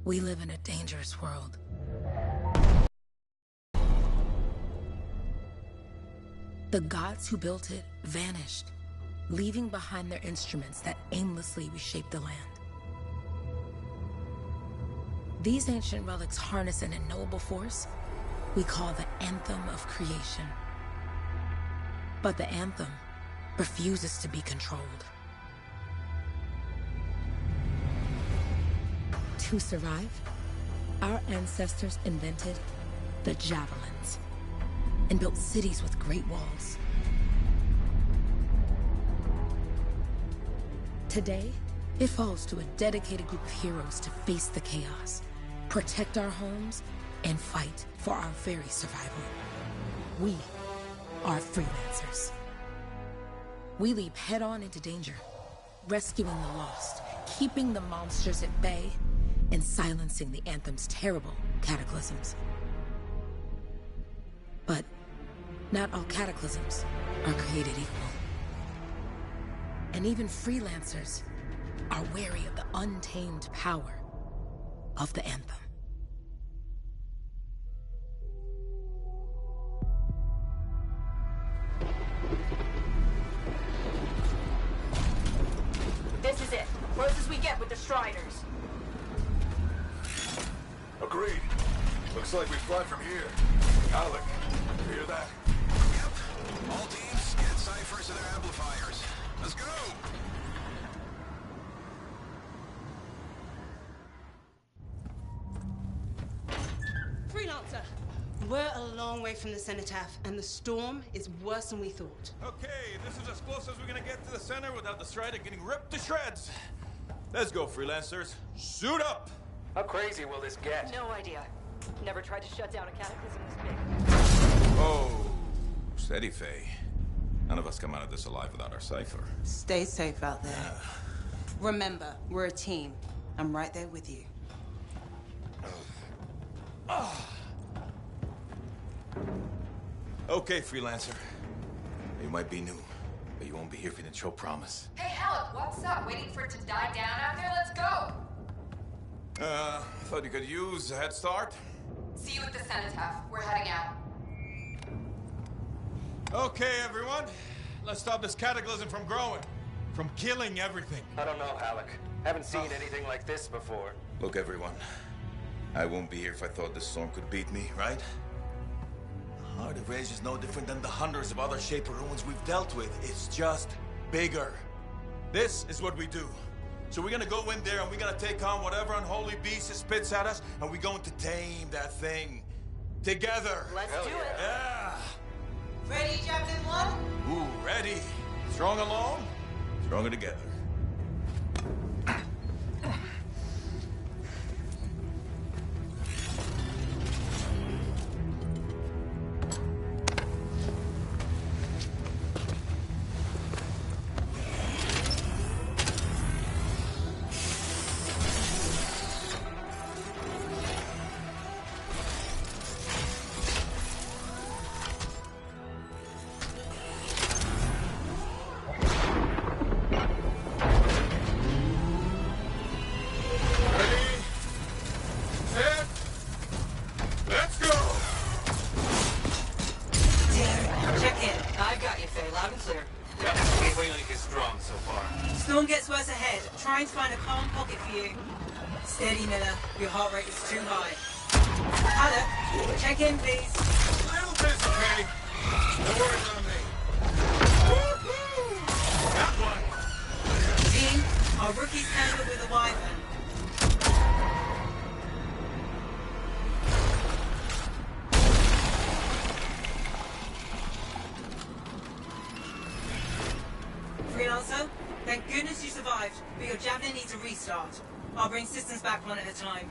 We live in a dangerous world. The gods who built it vanished, leaving behind their instruments that aimlessly reshaped the land. These ancient relics harness an unknowable force we call the Anthem of Creation. But the Anthem refuses to be controlled. To survive, our ancestors invented the javelins and built cities with great walls. Today, it falls to a dedicated group of heroes to face the chaos, protect our homes, and fight for our very survival. We are freelancers. We leap head-on into danger, rescuing the lost, keeping the monsters at bay, and silencing the Anthem's terrible cataclysms. But not all cataclysms are created equal. And even freelancers are wary of the untamed power of the Anthem. This is it. Close as we get with the Striders. Agreed. Looks like we fly from here. Alec, you hear that? Yep. All teams, get ciphers to their amplifiers. Let's go! Freelancer! We're a long way from the cenotaph, and the storm is worse than we thought. Okay, this is as close as we're gonna get to the center without the Strider getting ripped to shreds. Let's go, freelancers. Suit up! How crazy will this get? No idea. Never tried to shut down a cataclysm this big. Oh, steady, Faye. None of us come out of this alive without our cipher. Stay safe out there. Remember, we're a team. I'm right there with you. Okay, freelancer. You might be new, but you won't be here for the show promise. Hey, Alec, what's up? Waiting for it to die down out there? Let's go! Thought you could use a head start. See you at the cenotaph. We're heading out. Okay, everyone. Let's stop this cataclysm from growing. From killing everything. I don't know, Alec. Haven't seen anything like this before. Look, everyone. I won't be here if I thought this storm could beat me, right? Heart of Rage is no different than the hundreds of other Shaper ruins we've dealt with. It's just bigger. This is what we do. So we're gonna go in there and we're gonna take on whatever unholy beast it spits at us, and we're going to tame that thing. Together. Let's do it. Yeah. Ready, Javelin 1? Ooh, ready. Strong alone, stronger together. Storm gets worse ahead. Trying to find a calm pocket for you. Steady, Miller. Your heart rate is too high. Alec, check in, please. A little busy, Kenny. No worries on me. That one. Dean, our rookie's handled with a wyvern. Freelancer, thank goodness you survived, but your Javelin needs a restart. I'll bring systems back one at a time.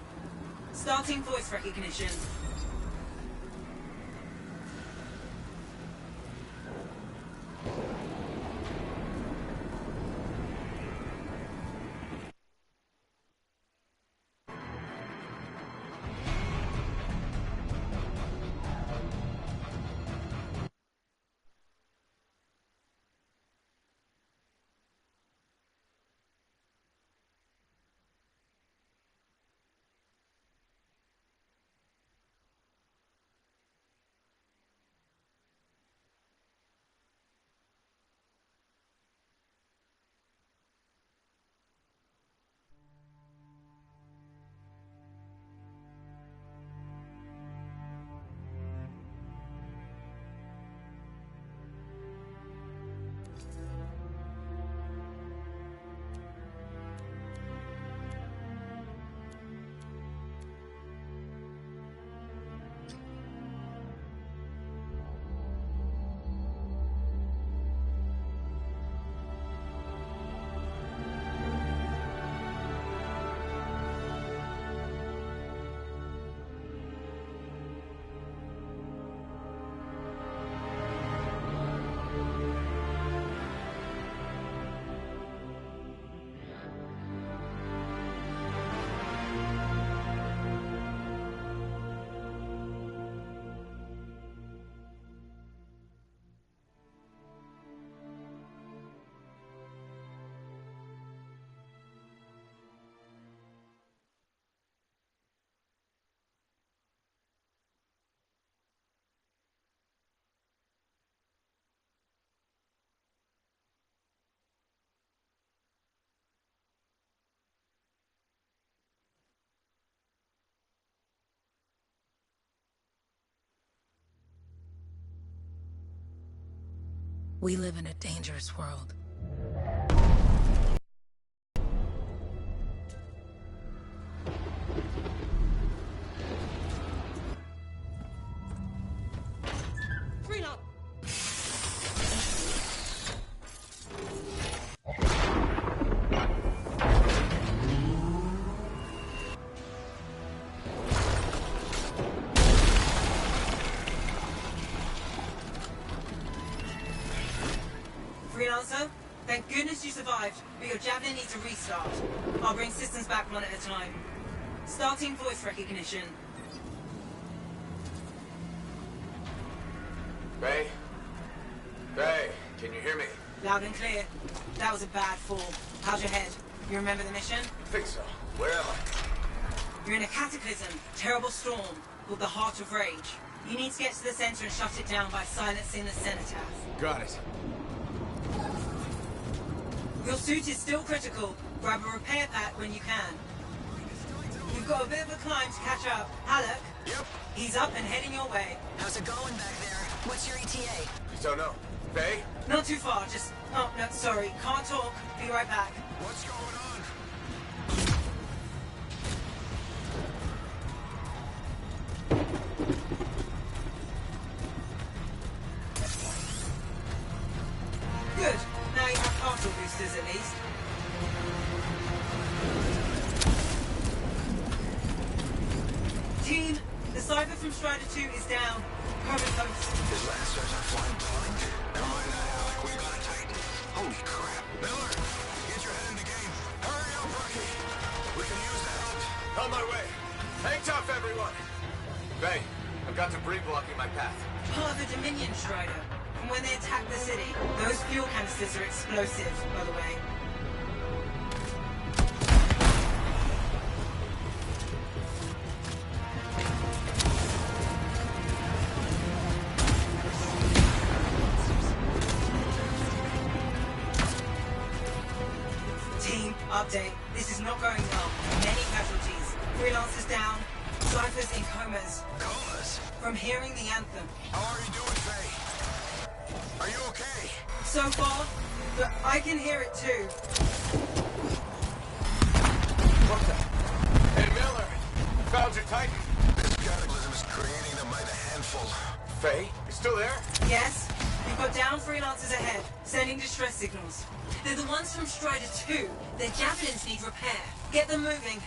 Starting voice recognition. We live in a dangerous world. Freelancer, thank goodness you survived, but your javelin needs a restart. I'll bring systems back one at a time. Starting voice recognition. Faye? Faye, can you hear me? Loud and clear. That was a bad fall. How's your head? You remember the mission? I think so. Where am I? You're in a cataclysm, terrible storm, called the Heart of Rage. You need to get to the center and shut it down by silencing the cenotaph. Got it. Your suit is still critical. Grab a repair pack when you can. You've got a bit of a climb to catch up. Alec? Yep. He's up and heading your way. How's it going back there? What's your ETA? Don't know. Faye? Not too far, just... Oh, no, sorry. Can't talk. Be right back. What's going on? Good. Now you have partial boosters at least. Team, the Cypher from Strider 2 is down. Cover post. His lancers are flying blind. Never mind that, Alec. We got a Titan. Holy crap. Miller, get your head in the game. Hurry up, Rocky. We can use the help. On my way. Hang tough, everyone. Faye, I've got debris blocking my path. Part of the Dominion Strider. From when they attacked the city. Those fuel canisters are explosive, by the way. Team, update. This is not going well. Many casualties. Freelancers down. Cyphers in comas. Comas? From hearing the anthem. How are you doing, Faye? Are you okay? So far, but I can hear it too. What the? Hey, Miller. Found your Titan. This cataclysm is creating them by the handful. Faye, you still there? Yes, we've got down freelancers ahead, sending distress signals. They're the ones from Strider 2. Their javelins need repair. Get them moving.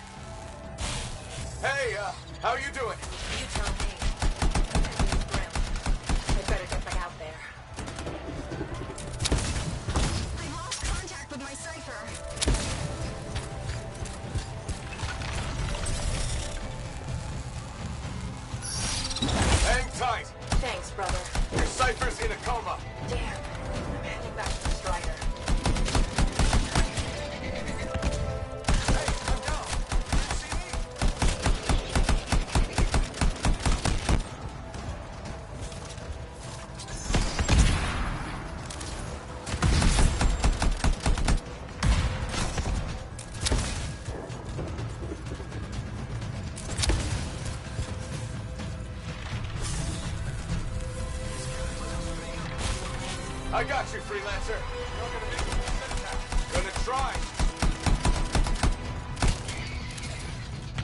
Hey, how you doing? You tell me. I better get back out there. I lost contact with my Cypher. Hang tight. Thanks, brother. Your Cypher's in a coma. Damn. I'm heading back to the Strider. Hey, I'm down. You see me? I got you, freelancer. You're gonna make it. Gonna try.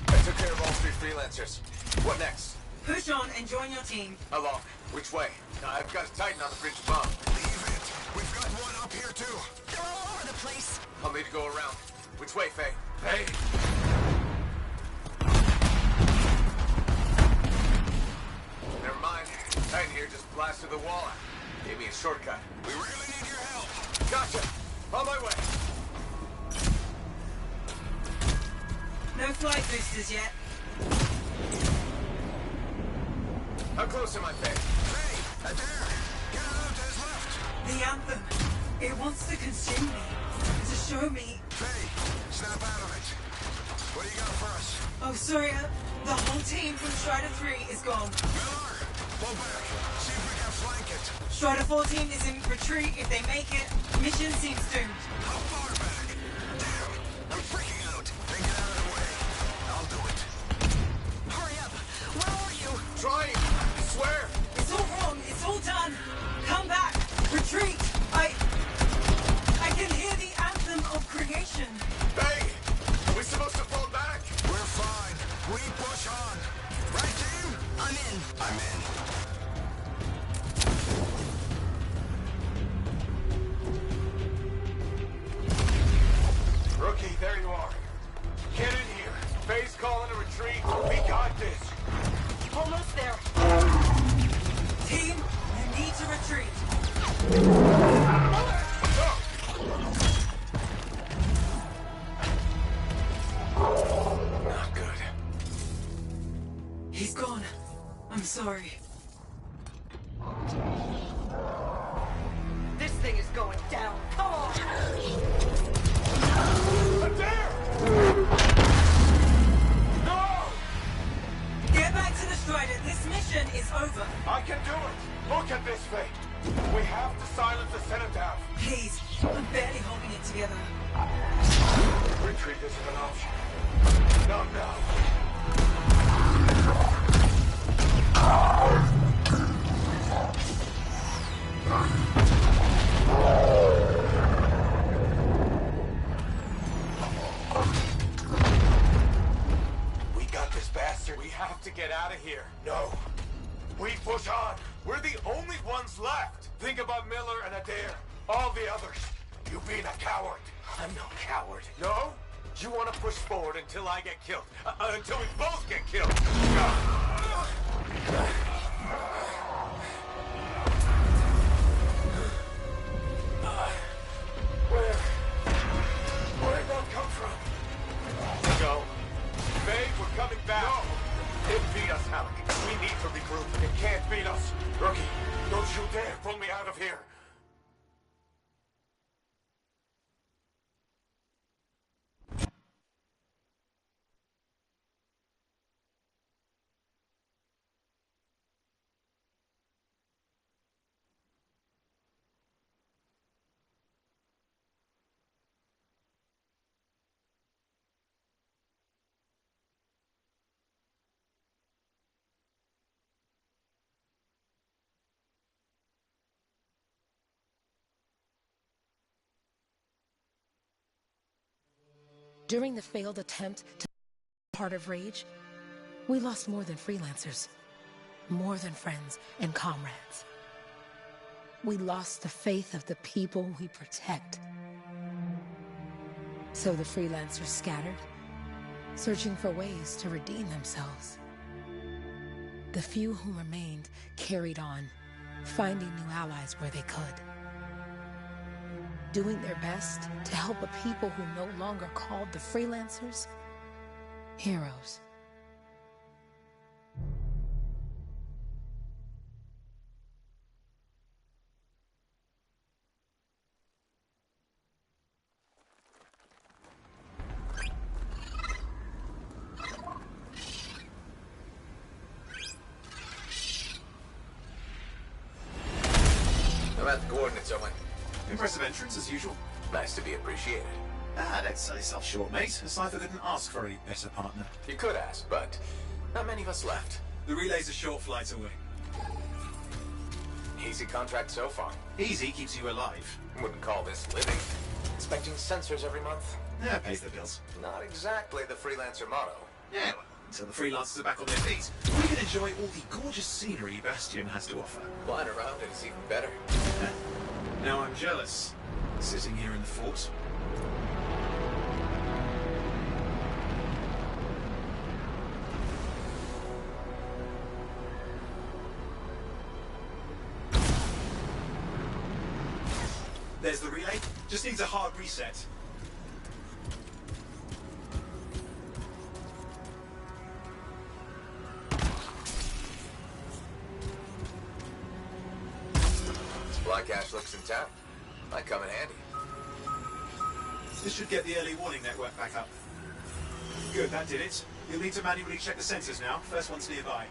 I took care of all three freelancers. What next? Push on and join your team. Along. Which way? I've got a Titan on the bridge above. Leave it. We've got one up here, too. They're all over the place. I'll need to go around. Which way, Faye? Hey, Never mind. Titan here just blasted the wall out. Gave me a shortcut. We really need your help. Gotcha. On my way. No flight boosters yet. How close am I, Faye? Faye, there. Get out to his left. The anthem. It wants to consume me. To show me. Faye, snap out of it. What do you got for us? Oh, sorry. The whole team from Strider 3 is gone. Miller, pull back. See if we can flank it. Strider 14 is in retreat. If they make it, mission seems doomed. How far back? Damn, I'm freaking out. Then get out of the way. I'll do it. Hurry up. Where are you? Trying. I swear. It's all wrong. It's all done. Come back. Retreat. Not good. He's gone. I'm sorry. This thing is going down. Come on! Adair! No! Get back to the Strider. This mission is over. I can do it! Look at this thing! We have to silence the Unitedd. Please. I'm barely holding it together. Retreat isn't an option. Not now. We got this bastard. We have to get out of here. No. We push on. We're the only ones left. Think about Miller and Adair. All the others. You being a coward. I'm no coward. No? You want to push forward until I get killed. Until we both get killed. Where'd that come from? Go. Babe, we're coming back. No. It beat us, Halleck. We need to regroup. It can't beat us. Rookie, don't you dare pull me out of here. During the failed attempt to part of Rage, we lost more than freelancers, more than friends and comrades. We lost the faith of the people we protect. So the freelancers scattered, searching for ways to redeem themselves. The few who remained carried on, finding new allies where they could. Doing their best to help a people who no longer called the freelancers heroes. I'm at the coordinates, Owen. Impressive entrance, as usual. Nice to be appreciated. Don't sell yourself short, mate. A cipher couldn't ask for a better partner. You could ask, but not many of us left. The relay's a short flight away. Easy contract so far. Easy keeps you alive. Wouldn't call this living. Inspecting sensors every month? Yeah, pays the bills. Not exactly the freelancer motto. Yeah, well, until the freelancers are back on their feet, we can enjoy all the gorgeous scenery Bastion has to offer. Flying around it is even better. Now I'm jealous, sitting here in the fort. There's the relay. Just needs a hard reset. Supply cache looks intact. Might come in handy. This should get the early warning network back up. Good, that did it. You'll need to manually check the sensors now. First one's nearby.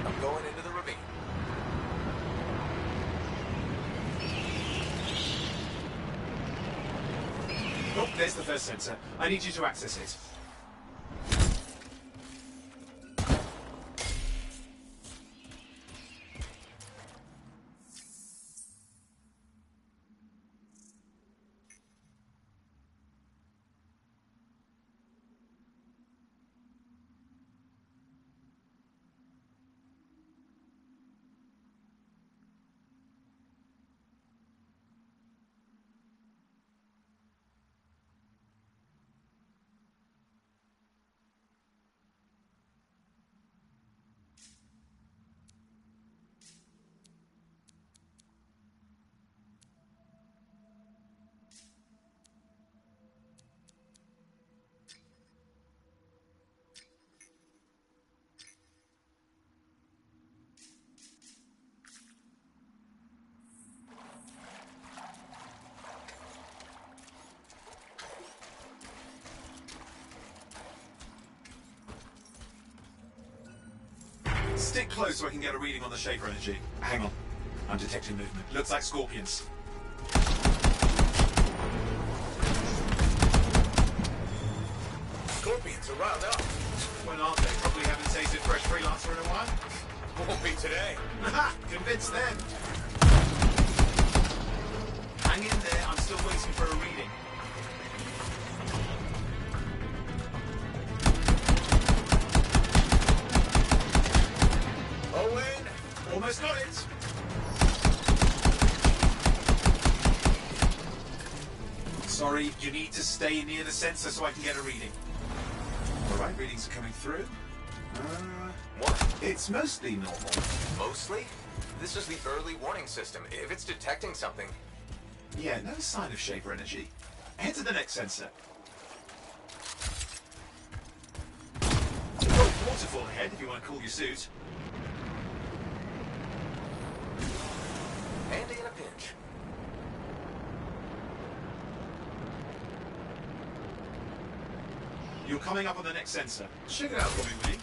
I'm going into the ravine. Oh, there's the first sensor. I need you to access it. Stick close so I can get a reading on the Shaper energy. Hang on. I'm detecting movement. Looks like scorpions. Scorpions are riled up. When aren't they? Probably haven't tasted fresh freelancer in a while. Won't be today. Haha! Convinced them. Hang in there. I'm still waiting for a reading. Owen! Almost got it. Sorry, you need to stay near the sensor so I can get a reading. Alright, readings are coming through. What? It's mostly normal. Mostly? This is the early warning system. If it's detecting something... Yeah, no sign of Shaper energy. Head to the next sensor. Oh, waterfall ahead if you want to cool your suit. Handy in a pinch. You're coming up on the next sensor. Check it out for me, will you?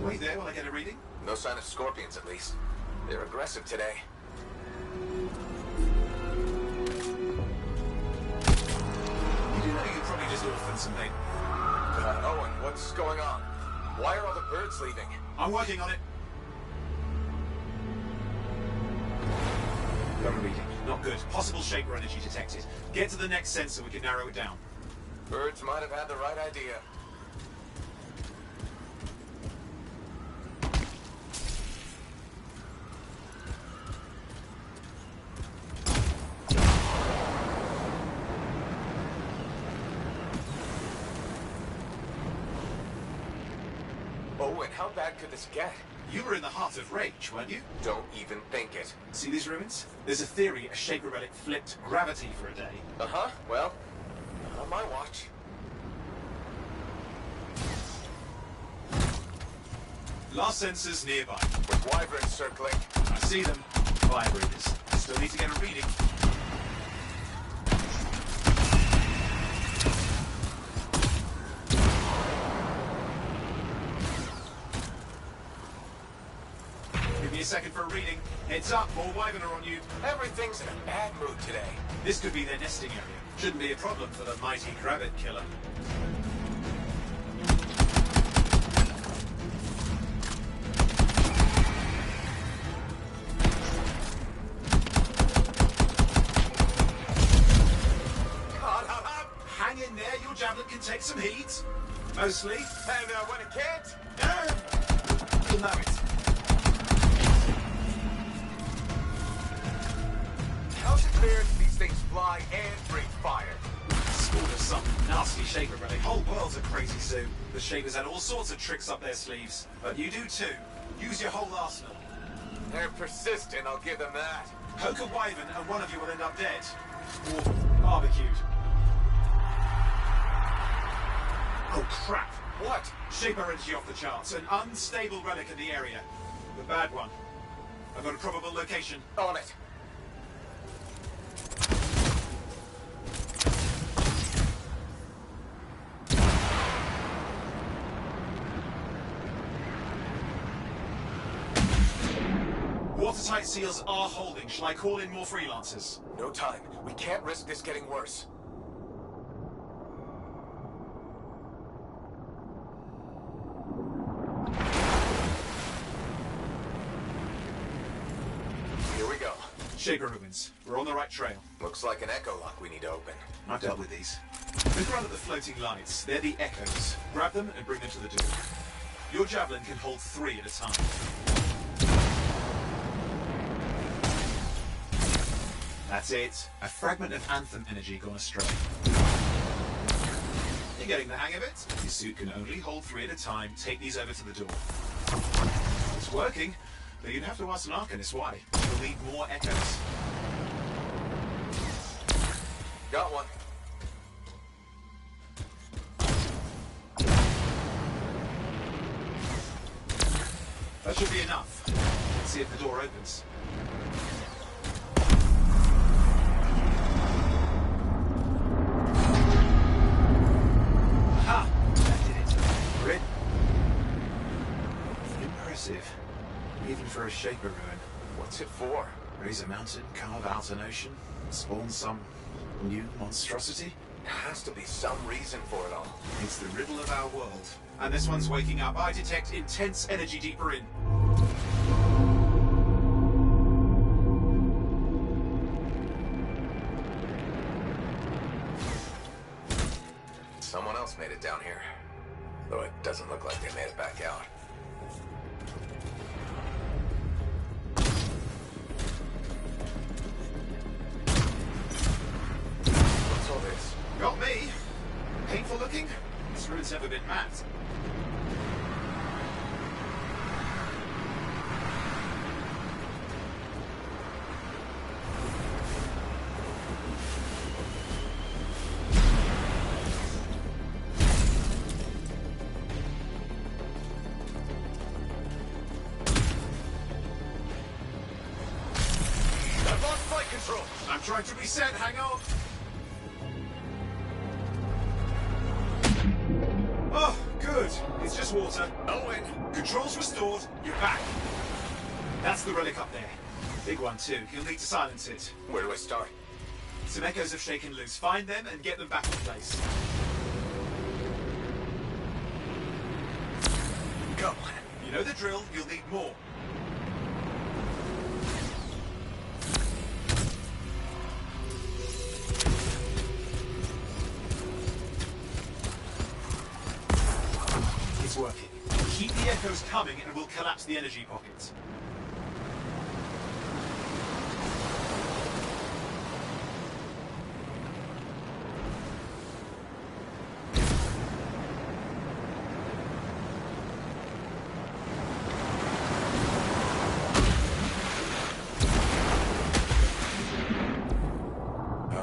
Wait there while I get a reading. No sign of scorpions, at least. They're aggressive today. You do know you probably just orphaned some bait. Owen, what's going on? Why are all the birds leaving? I'm working on it. Got a reading. Not good. Possible Shaper energy detected. Get to the next sensor, we can narrow it down. Birds might have had the right idea. Owen, how bad could this get? You were in the heart of rage, weren't you? Don't even think it. See these ruins? There's a theory a Shaper relic flipped gravity for a day. Uh-huh. Well, on my watch. Last sensor's nearby. With wyverns circling. I see them. Fire breathers. Still need to get a reading. Give me a second for a reading. Heads up, more wyvern are on you. Everything's in a bad mood today. This could be their nesting area. Shouldn't be a problem for the mighty rabbit killer. Hang in there, your javelin can take some heat. Mostly. And when it can't? You'll know it. How's it fair that these things fly and breathe fire? School of some nasty Shaper relic. Whole world's a crazy zoo. The Shapers had all sorts of tricks up their sleeves. But you do too. Use your whole arsenal. They're persistent, I'll give them that. Poke a wyvern and one of you will end up dead. Or barbecued. Oh crap. What? Shaper energy off the charts. An unstable relic in the area. The bad one. I've got a probable location. On it. Watertight seals are holding. Shall I call in more freelancers? No time. We can't risk this getting worse. Here we go. Shaper ruins. We're on the right trail. Looks like an echo lock we need to open. I've dealt with these. Look around at the floating lights. They're the echoes. Grab them and bring them to the door. Your javelin can hold 3 at a time. That's it. A fragment of Anthem energy gone astray. You're getting the hang of it. Your suit can only hold 3 at a time. Take these over to the door. It's working, but you'd have to ask an Arcanist why. You'll need more echoes. Got one. That should be enough. Let's see if the door opens. impressive. Even for a Shaper ruin. What's it for? Raise a mountain, carve out an ocean, spawn some new monstrosity? There has to be some reason for it all. It's the riddle of our world. And this one's waking up. I detect intense energy deeper in. Someone else made it down here. Though it doesn't look like they made it back out. What's all this? Got me. Painful looking? This ruin's never been mapped. I've lost flight control! I'm trying to reset, hang on! Oh, good. It's just water. Owen! Controls restored, you're back. That's the relic up there. Big one too, you'll need to silence it. Where do I start? Some echoes have shaken loose. Find them and get them back in place. Go! You know the drill, you'll need more. It's working. Keep the echoes coming and we'll collapse the energy pockets.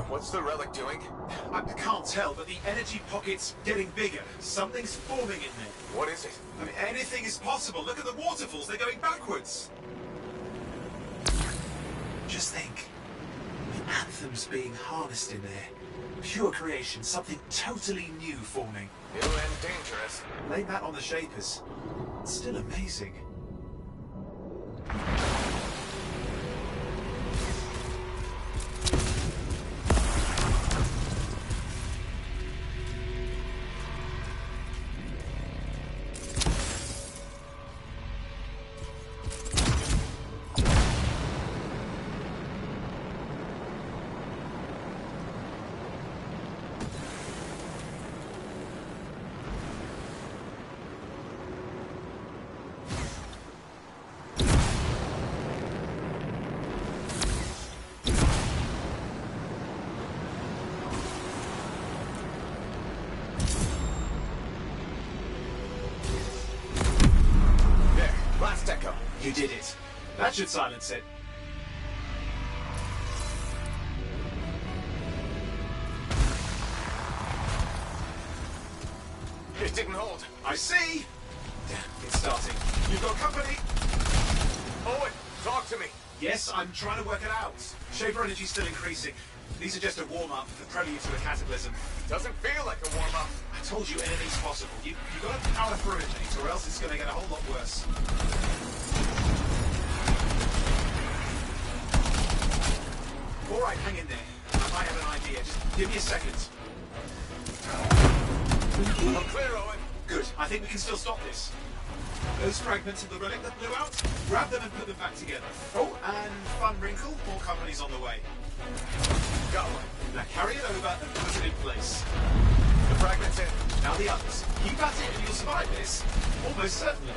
What's the relic doing? I can't tell, but the energy pocket's getting bigger. Something's forming in there. What is it? I mean, anything is possible. Look at the waterfalls, they're going backwards. Just think. The Anthem's being harnessed in there. Pure creation, something totally new forming. New and dangerous. Blame that on the Shapers. It's still amazing. Last echo. You did it. That should silence it. It didn't hold. I see! Damn, it's starting. You've got company! Owen, talk to me. Yes, I'm trying to work it out. Shaper energy's still increasing. These are just a warm-up, the prelude to a cataclysm. Doesn't feel like a warm-up. I told you anything's possible. You've got to power through it, mate, or else it's going to get a whole lot worse. All right, hang in there. I might have an idea. Just give me a second. I'm clear, Owen. Good. I think we can still stop this. Those fragments of the relic that blew out, grab them and put them back together. Oh, and fun wrinkle, more company's on the way. Go. Now carry it over and put it in place. The fragment's in. Now the others. Keep at it and you'll survive this. Almost certainly.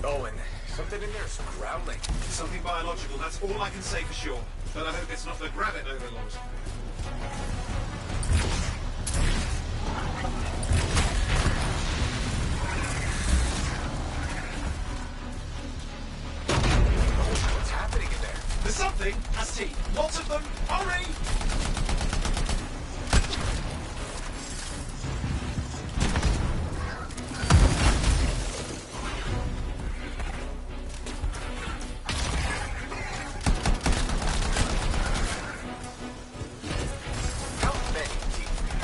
Owen, something in there's growling. Something biological, that's all I can say for sure. But I hope it's not the Gravit Overlord. What's happening in there? There's something, has teeth. Lots of them. Hurry!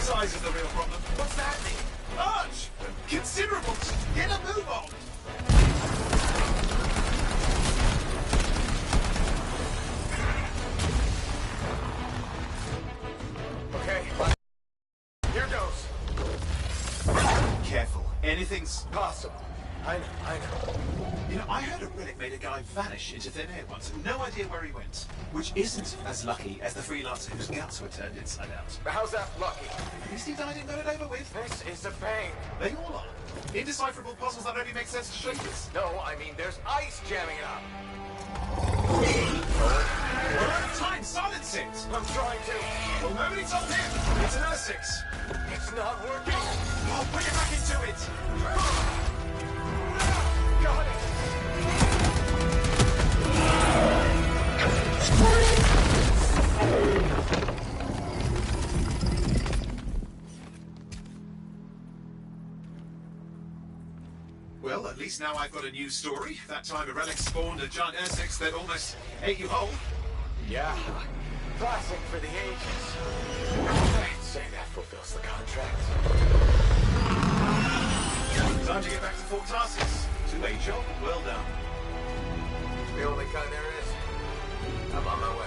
size of the real problem. What's that mean? Large! Considerable! Get a move on! Okay, here goes. Careful. Anything's Possible. I know. You know, I heard a relic made a guy vanish into thin air once. No idea where he went. Which isn't as lucky as the freelancer whose guts were turned inside out. How's that lucky? At least he died and got it over with. This is a pain. They all are. Indecipherable puzzles that only make sense to strangers. No, I mean there's ice jamming it up. We're out of time. Silence it. I'm trying to. Well, nobody told him. It's an R6. It's not working. Oh, put it back into it. Got it. Well, at least now I've got a new story. That time a relic spawned a giant R6 that almost ate you whole. Yeah. Classic for the ages. I'd say that fulfills the contract. Time to get back to Fort Tarsis. Two-way job. Well done. The only kind there is. I'm on my way.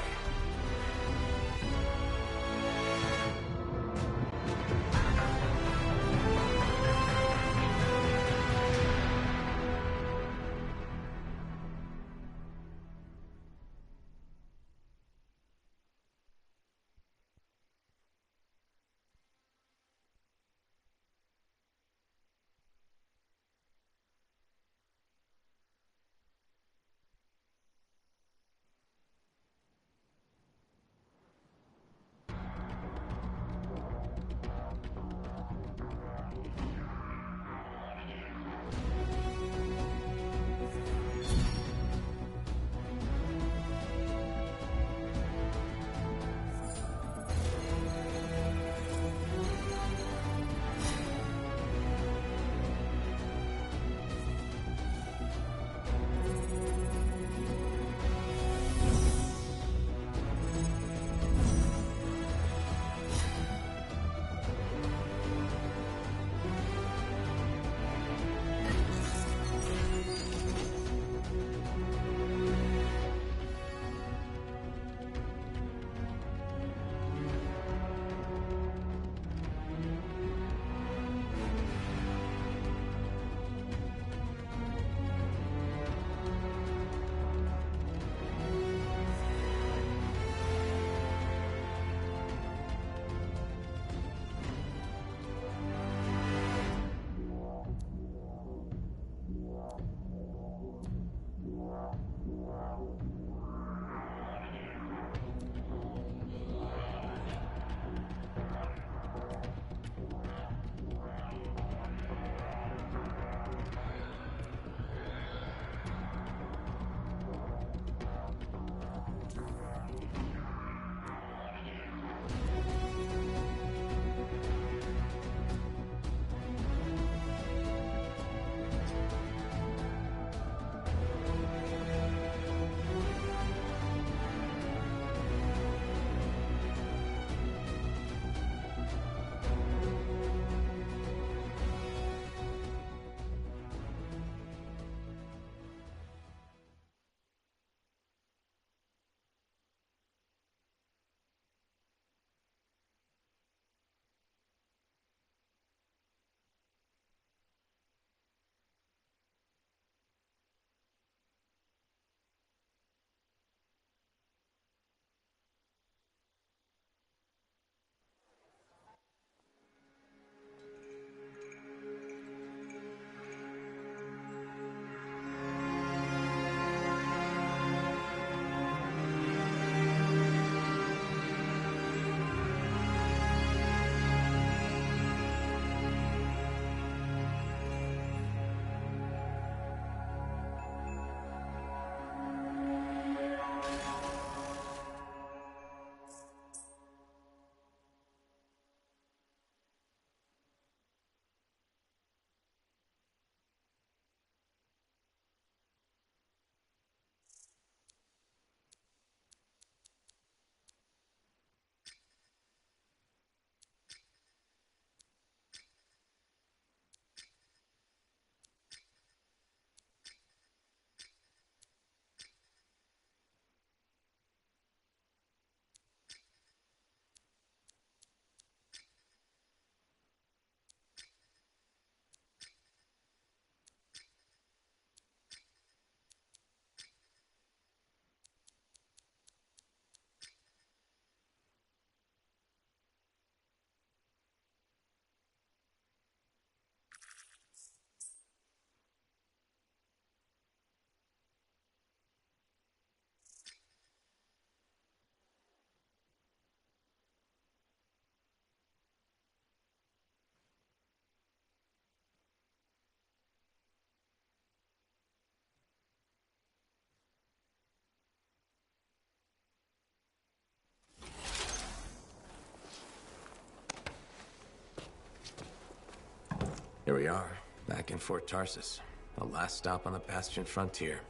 Here we are, back in Fort Tarsus. The last stop on the Bastion frontier.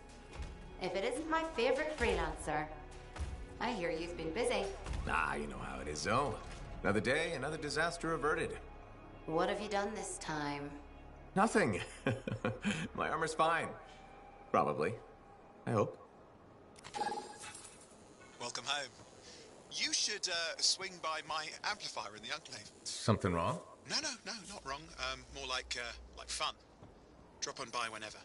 If it isn't my favorite freelancer. I hear you've been busy. Ah, you know how it is, Zoe. Another day, another disaster averted. What have you done this time? Nothing. My armor's fine. Probably. I hope. Welcome home. You should swing by my amplifier in the Enclave. Something wrong? No, not wrong. More like fun. Drop on by whenever.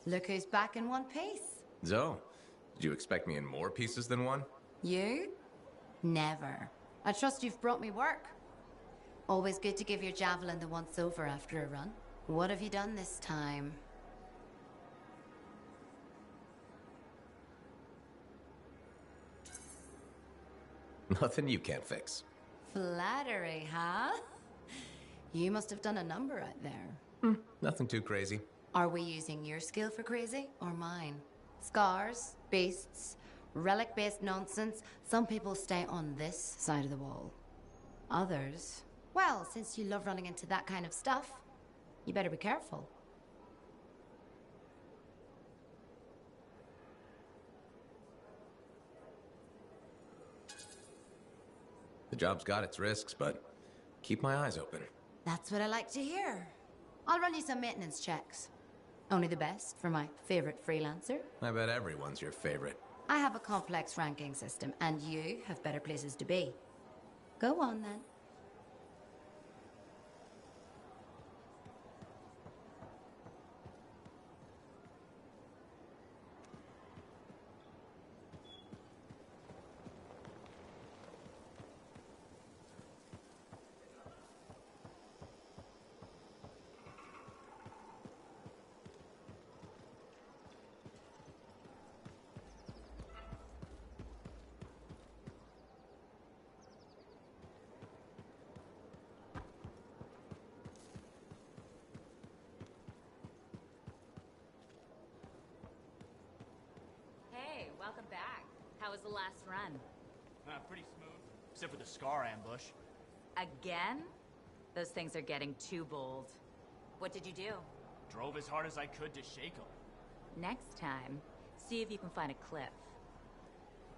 Look who's back in one piece. Zoe, did you expect me in more pieces than one? You? Never. I trust you've brought me work. Always good to give your javelin the once-over after a run. What have you done this time? Nothing you can't fix. Flattery, huh? You must have done a number out there. Nothing too crazy. Are we using your skill for crazy or mine? Scars, beasts, relic-based nonsense. Some people stay on this side of the wall. Others, well, since you love running into that kind of stuff, you better be careful. The job's got its risks, but keep my eyes open. That's what I like to hear. I'll run you some maintenance checks. Only the best for my favorite freelancer. I bet everyone's your favorite. I have a complex ranking system, and you have better places to be. Go on, then. Welcome back. How was the last run? Pretty smooth, except for the Scar ambush. Again? Those things are getting too bold. What did you do? Drove as hard as I could to shake them. Next time, see if you can find a cliff.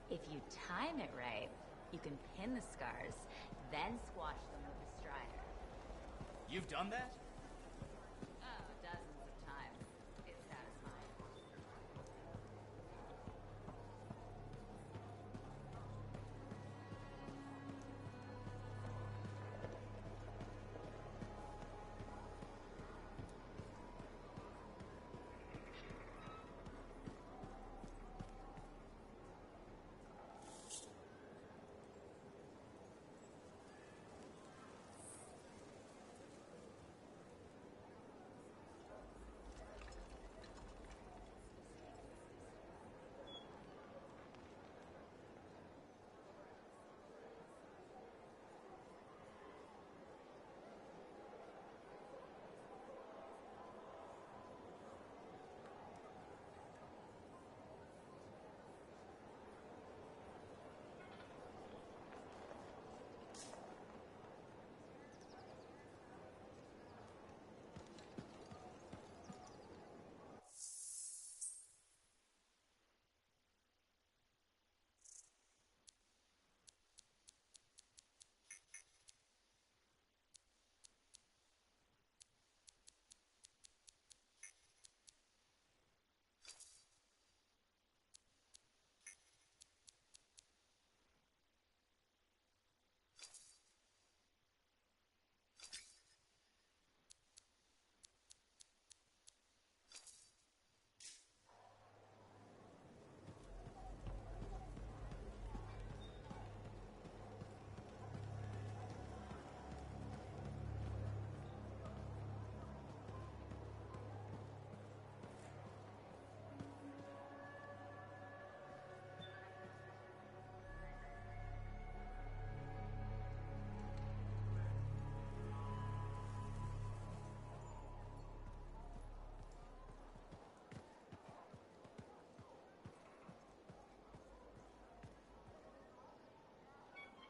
If you time it right, you can pin the scars, then squash them with a strider. You've done that? Oh, dozens of times. It's satisfying.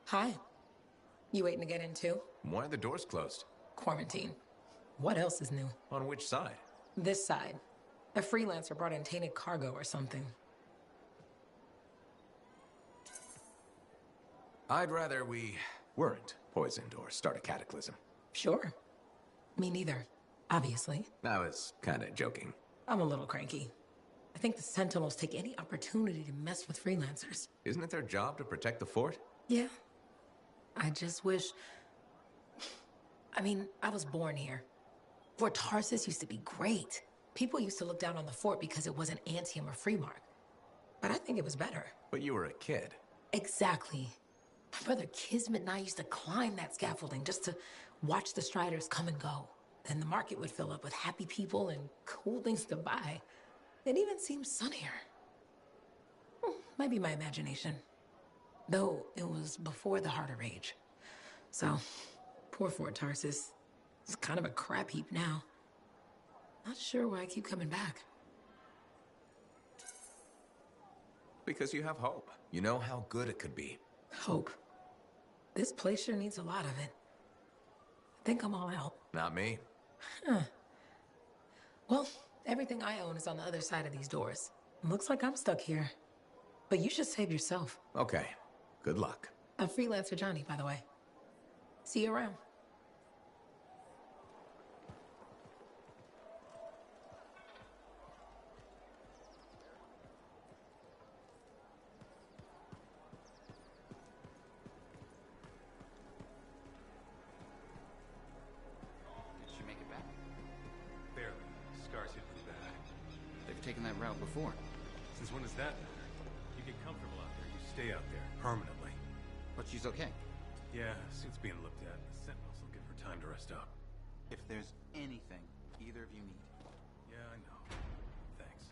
Hi. You waiting to get in too? Why are the doors closed? Quarantine. What else is new? On which side? This side. A freelancer brought in tainted cargo or something. I'd rather we weren't poisoned or start a cataclysm. Sure. Me neither, obviously. I was kinda joking. I'm a little cranky. I think the Sentinels take any opportunity to mess with freelancers. Isn't it their job to protect the fort? Yeah. I just wish... I mean, I was born here. Fort Tarsus used to be great. People used to look down on the fort because it wasn't Anthem or Freemark. But I think it was better. But you were a kid. Exactly. My brother Kismet and I used to climb that scaffolding just to watch the Striders come and go. Then the market would fill up with happy people and cool things to buy. It even seemed sunnier. Might be my imagination. Though it was before the Heart of Rage. So, poor Fort Tarsus. It's kind of a crap heap now. Not sure why I keep coming back. Because you have hope. You know how good it could be. Hope. This place sure needs a lot of it. I think I'm all out. Not me. Huh. Well, everything I own is on the other side of these doors. Looks like I'm stuck here. But you should save yourself. Okay. Good luck. I'm Freelancer Johnny, by the way. See you around. Did she make it back? Barely. Scars hit pretty bad. They've taken that route before. Since when does that matter? You get comfortable out there, you stay out there, permanently. But she's okay. Yeah, suit's being looked at. The Sentinels will give her time to rest up. If there's anything either of you need. Yeah, I know. Thanks.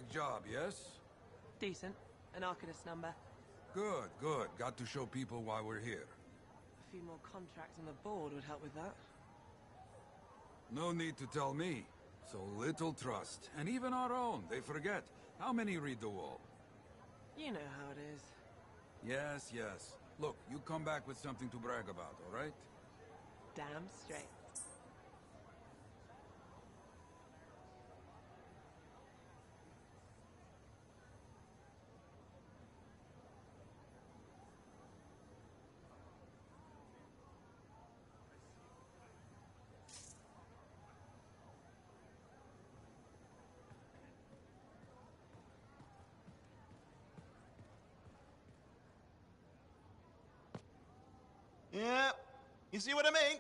big job, yes? Decent. An Arcanist number. Good, good. Got to show people why we're here. A few more contracts on the board would help with that. No need to tell me. So little trust. And even our own, they forget. How many read the wall? You know how it is. Yes, yes. Look, you come back with something to brag about, all right? Damn straight. Yeah, you see what I mean?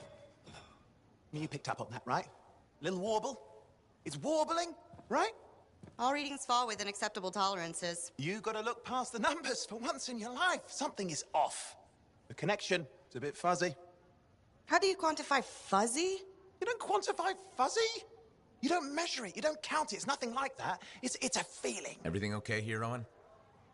You picked up on that, right? Little warble? It's warbling, right? All readings fall within acceptable tolerances. You gotta look past the numbers for once in your life. Something is off. The connection is a bit fuzzy. How do you quantify fuzzy? You don't quantify fuzzy? You don't measure it, you don't count it, it's nothing like that. It's a feeling. Everything okay here, Owen?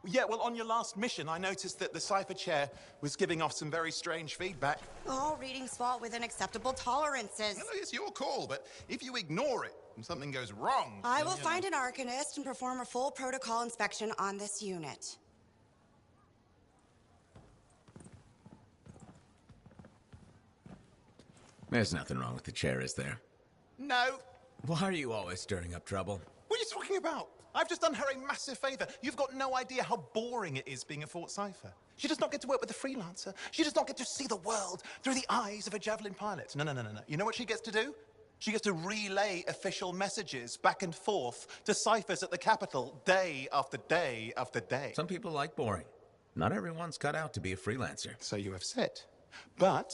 Yeah, well, on your last mission, I noticed that the Cypher Chair was giving off some very strange feedback. All readings fall within acceptable tolerances. Well, it's your call, but if you ignore it and something goes wrong... I will find an Arcanist and perform a full protocol inspection on this unit. There's nothing wrong with the chair, is there? No. Why are you always stirring up trouble? What are you talking about? I've just done her a massive favor. You've got no idea how boring it is being a Fort Cypher. She does not get to work with a freelancer. She does not get to see the world through the eyes of a Javelin pilot. No. You know what she gets to do? She gets to relay official messages back and forth to Cyphers at the capital day after day after day. Some people like boring. Not everyone's cut out to be a freelancer. So you have said. But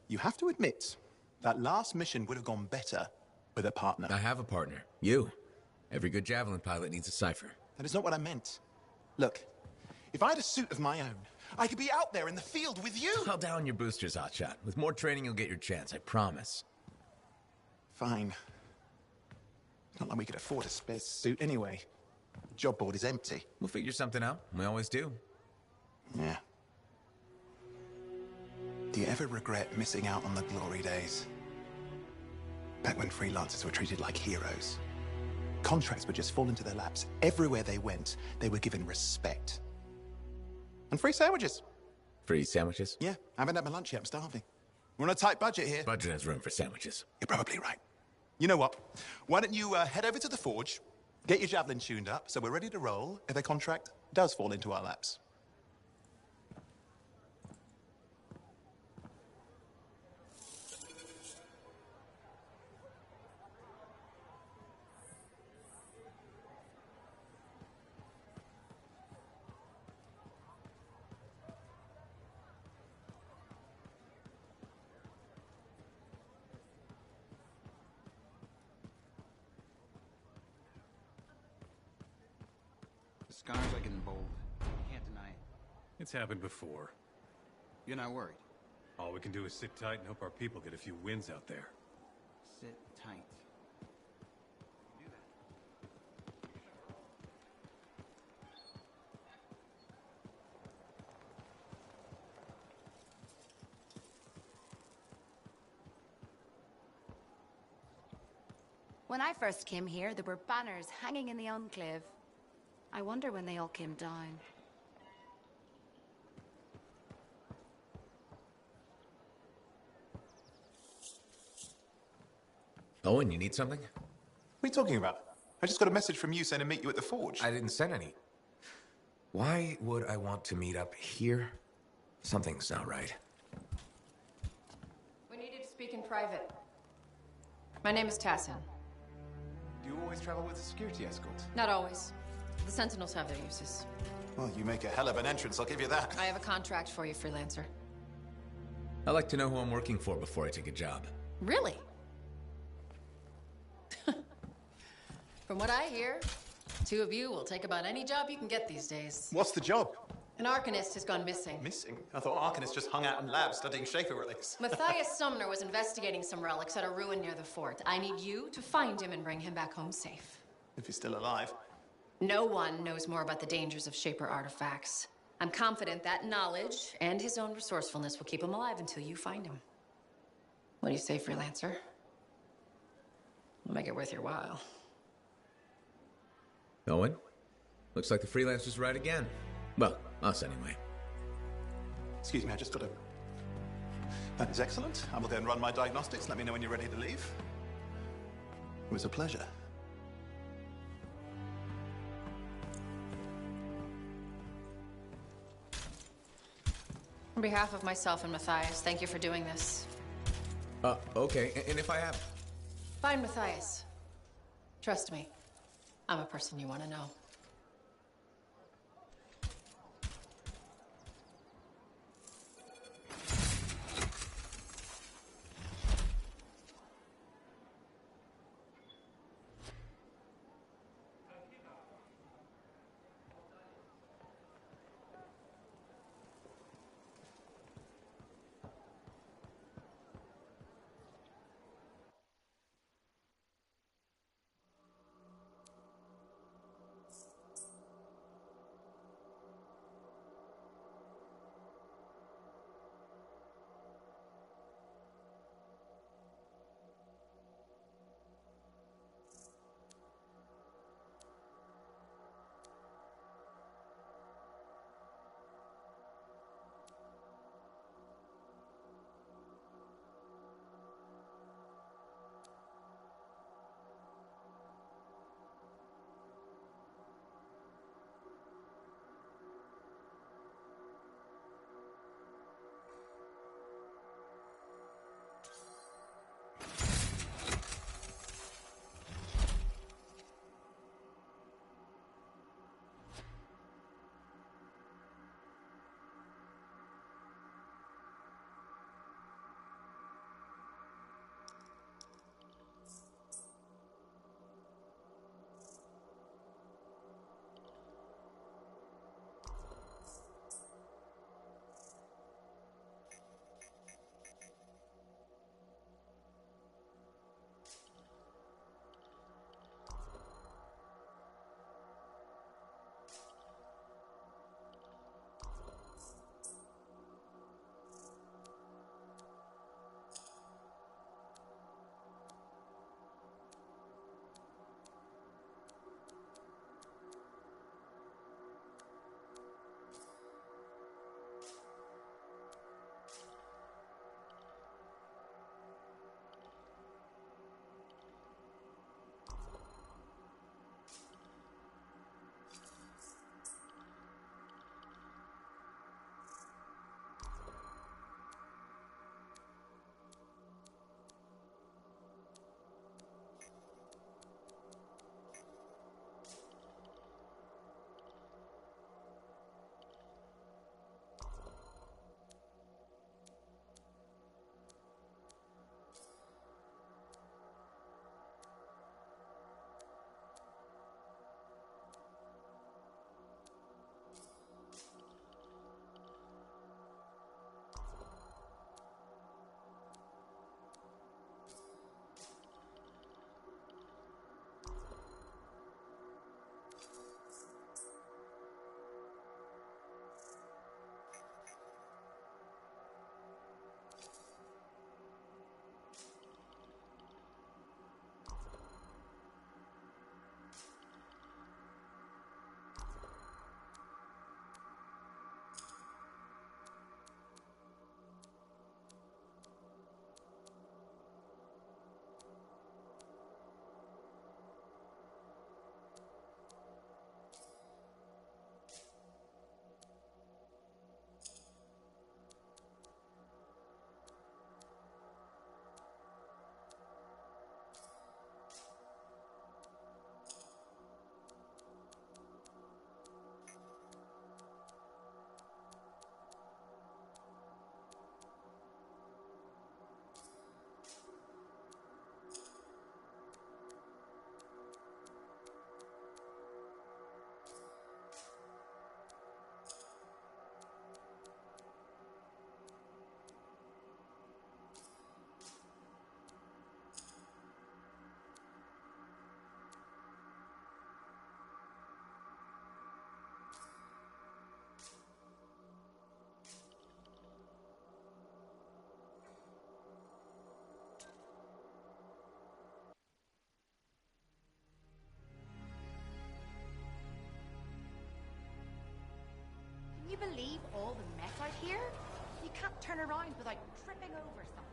you have to admit, that last mission would have gone better with a partner. I have a partner. You. Every good Javelin pilot needs a Cypher. That is not what I meant. Look, if I had a suit of my own, I could be out there in the field with you. Call down your boosters, Hotshot. With more training, you'll get your chance, I promise. Fine. It's not like we could afford a spare suit anyway. The job board is empty. We'll figure something out. We always do. Yeah. Do you ever regret missing out on the glory days? Back when freelancers were treated like heroes. Contracts would just fall into their laps. Everywhere they went, they were given respect. And free sandwiches. Free sandwiches? Yeah, I haven't had my lunch yet. I'm starving. We're on a tight budget here. Budget has room for sandwiches. You're probably right. You know what? Why don't you head over to the forge, get your Javelin tuned up, so we're ready to roll if a contract does fall into our laps. The scars are getting bold. You can't deny it. It's happened before. You're not worried? All we can do is sit tight and hope our people get a few wins out there. Sit tight. Do When I first came here, there were banners hanging in the enclave. I wonder when they all came down. Owen, you need something? What are you talking about? I just got a message from you saying to meet you at the forge. I didn't send any. Why would I want to meet up here? Something's not right. We needed to speak in private. My name is Tassin. Do you always travel with a security escort? Not always. The Sentinels have their uses. Well, you make a hell of an entrance, I'll give you that. I have a contract for you, freelancer. I like to know who I'm working for before I take a job. Really? From what I hear, two of you will take about any job you can get these days. What's the job? An Arcanist has gone missing. Missing? I thought Arcanists just hung out in labs studying Schaefer relics. Matthias Sumner was investigating some relics at a ruin near the fort. I need you to find him and bring him back home safe. If he's still alive. No one knows more about the dangers of Shaper artifacts. I'm confident that knowledge and his own resourcefulness will keep him alive until you find him. What do you say, freelancer? We'll make it worth your while. Owen? Looks like the freelancer's right again. Well, us anyway. Excuse me, I just got to... That is excellent. I will then run my diagnostics. Let me know when you're ready to leave. It was a pleasure. On behalf of myself and Matthias, thank you for doing this. Okay. And if I have... Fine, Matthias. Trust me. I'm a person you want to know. you believe all the mess out here? You can't turn around without tripping over something.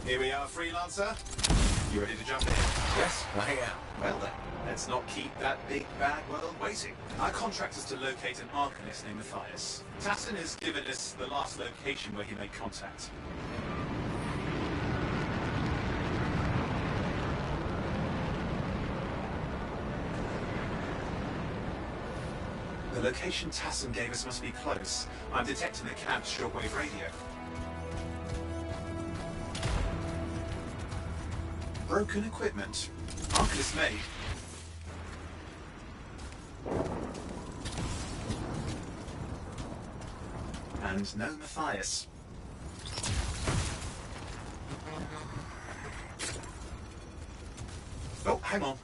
Here we are, Freelancer. You ready to jump in? Yes, I am. Well then, let's not keep that big bad world waiting. Our contract is to locate an Arcanist named Matthias. Tassin has given us the last location where he made contact. The location Tassin gave us must be close. I'm detecting the cab's shortwave radio. Broken equipment. Arcanist made. And no Matthias. Oh, hang on.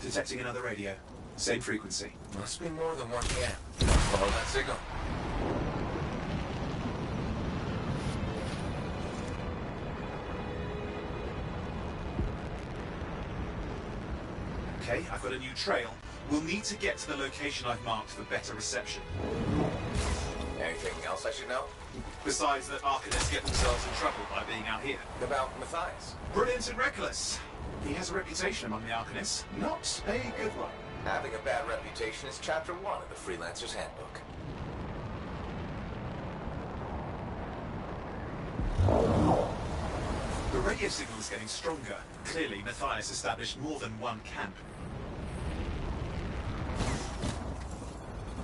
Detecting another radio. Same frequency. Must be more than one cab. Follow that signal. Okay, I've got a new trail. We'll need to get to the location I've marked for better reception. Anything else I should know? Besides that Arcanists get themselves in trouble by being out here. About Matthias? Brilliant and reckless. He has a reputation among the Arcanists. Not a good one. Having a bad reputation is chapter 1 of the Freelancer's Handbook. The radio signal is getting stronger. Clearly, Matthias established more than one camp.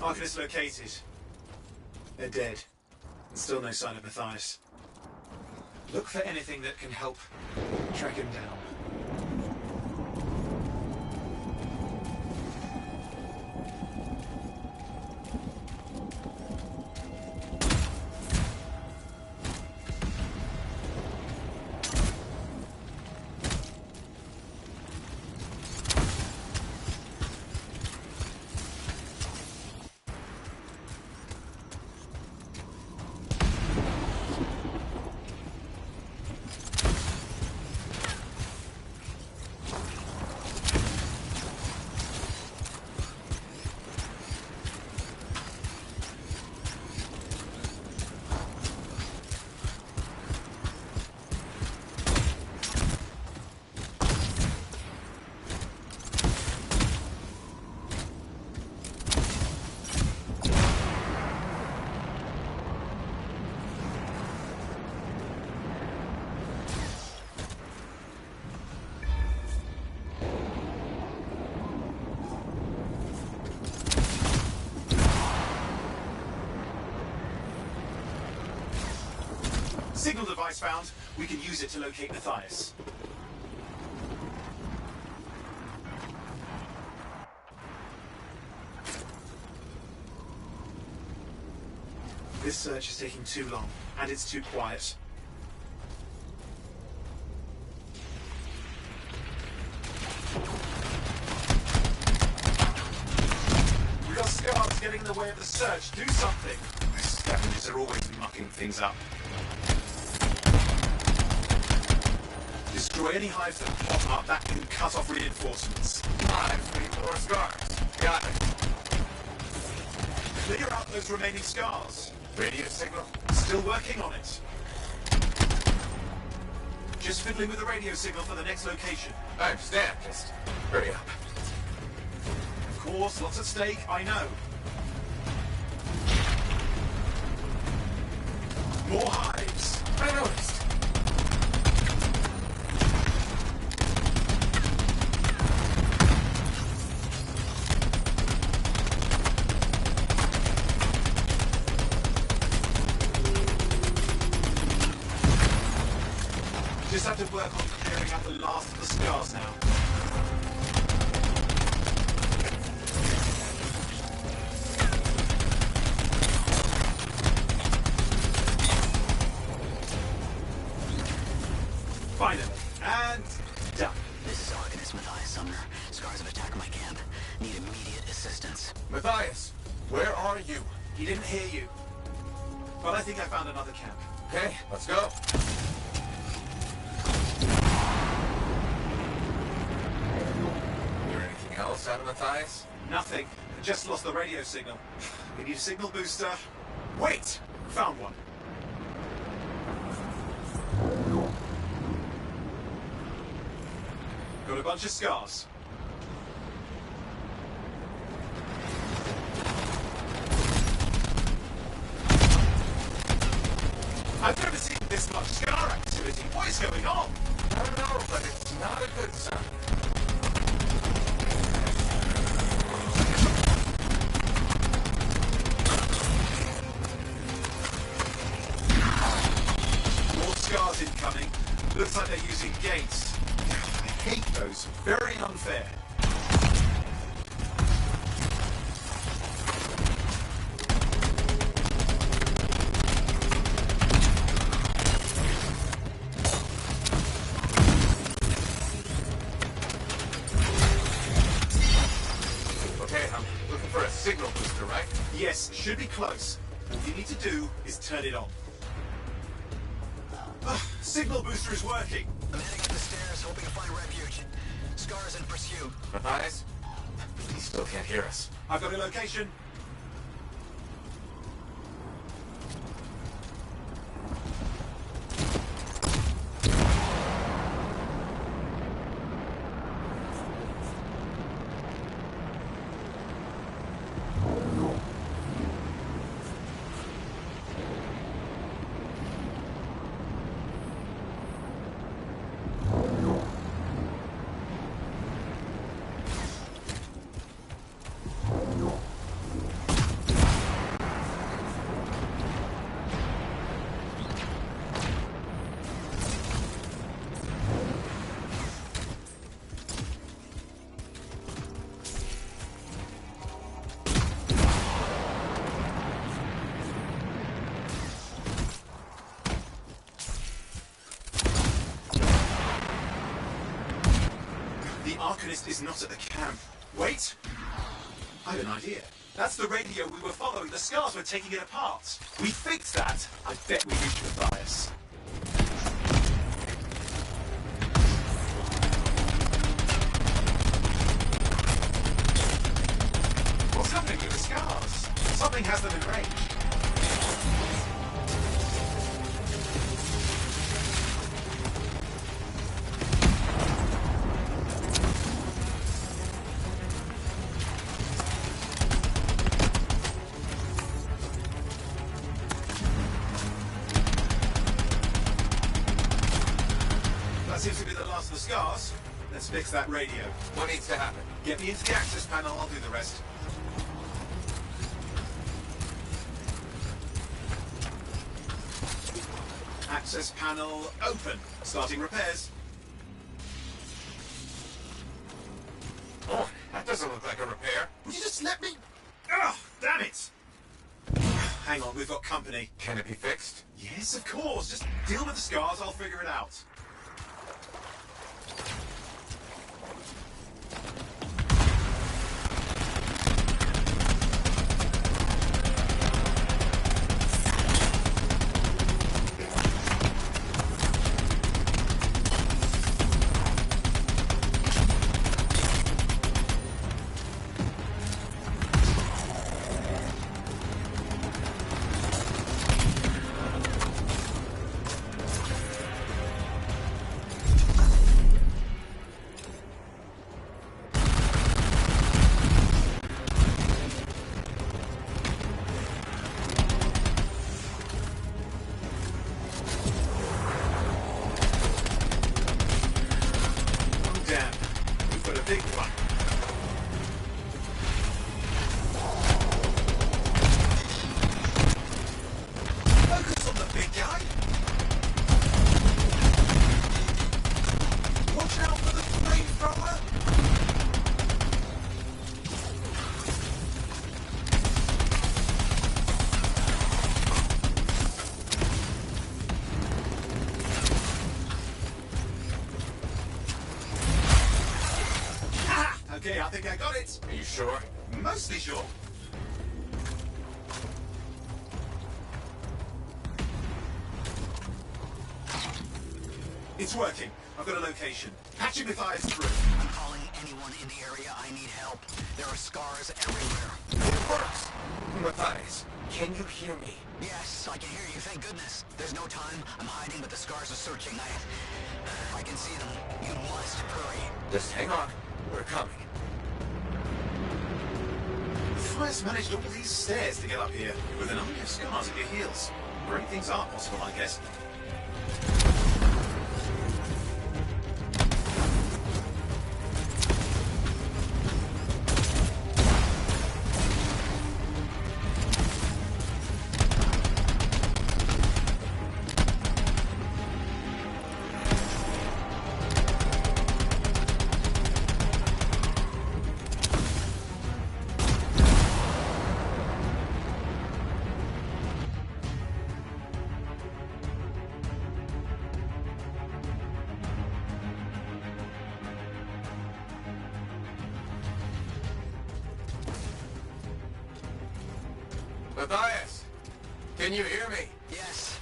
Arcanist located. They're dead. And still no sign of Matthias. Look for anything that can help track him down. device found, we can use it to locate Matthias. This search is taking too long, and it's too quiet. We got scars getting in the way of the search. Do something. These scavengers are always mucking things up. Destroy any hives that pop up that can cut off reinforcements. Hives need more scars. Got it. Clear out those remaining scars. Radio signal? Still working on it. Just fiddling with the radio signal for the next location. I understand. Just hurry up. Of course, lots at stake, I know. More hives. I noticed. Just have to work on clearing out the last of the scars now. Finally. And done. This is Arcanist Matthias Sumner. Scars have attacked my camp. Need immediate assistance. Matthias, where are you? He didn't hear you. But I think I found another camp. Okay, let's go. Hear anything else out of Matthias? Nothing. I just lost the radio signal. We need a signal booster. Wait! Found one. Got a bunch of scars. I've never seen this much scar activity. What is going on? I don't know, but it's not a good sign. More scars incoming. Looks like they're using gates. I hate those. Very unfair. Okay, I'm looking for a signal booster, right? Yes, should be close. All you need to do is turn it on. Signal booster is working. I'm heading up the stairs, hoping to find refuge. Scars in pursuit. Matthias? He still can't hear us. I've got a location. The Arcanist is not at the camp. Wait! I have an idea. That's the radio we were following. The scars were taking it apart. We fixed that. I bet we reached Matthias. What's happening with the scars? Something has them in range. That seems to be the last of the scars. Let's fix that radio. What needs to happen? Get me into the access panel, I'll do the rest. Access panel open. Starting repairs. Oh, that doesn't look like a repair. Would you just let me... Oh, damn it! Hang on, we've got company. Can it be fixed? Yes, of course. Just deal with the scars, I'll figure it out. Okay, I think I got it. Are you sure? Mostly sure. It's working. I've got a location. Patching Matthias through. I'm calling anyone in the area. I need help. There are scars everywhere. It works! Matthias, can you hear me? Yes, I can hear you, thank goodness. There's no time. I'm hiding, but the scars are searching. I can see them. You must hurry. Just hang on. We're coming. Matthias managed all these stairs to get up here, with an army of scars at your heels. Great things are possible, I guess. Matthias, can you hear me? Yes,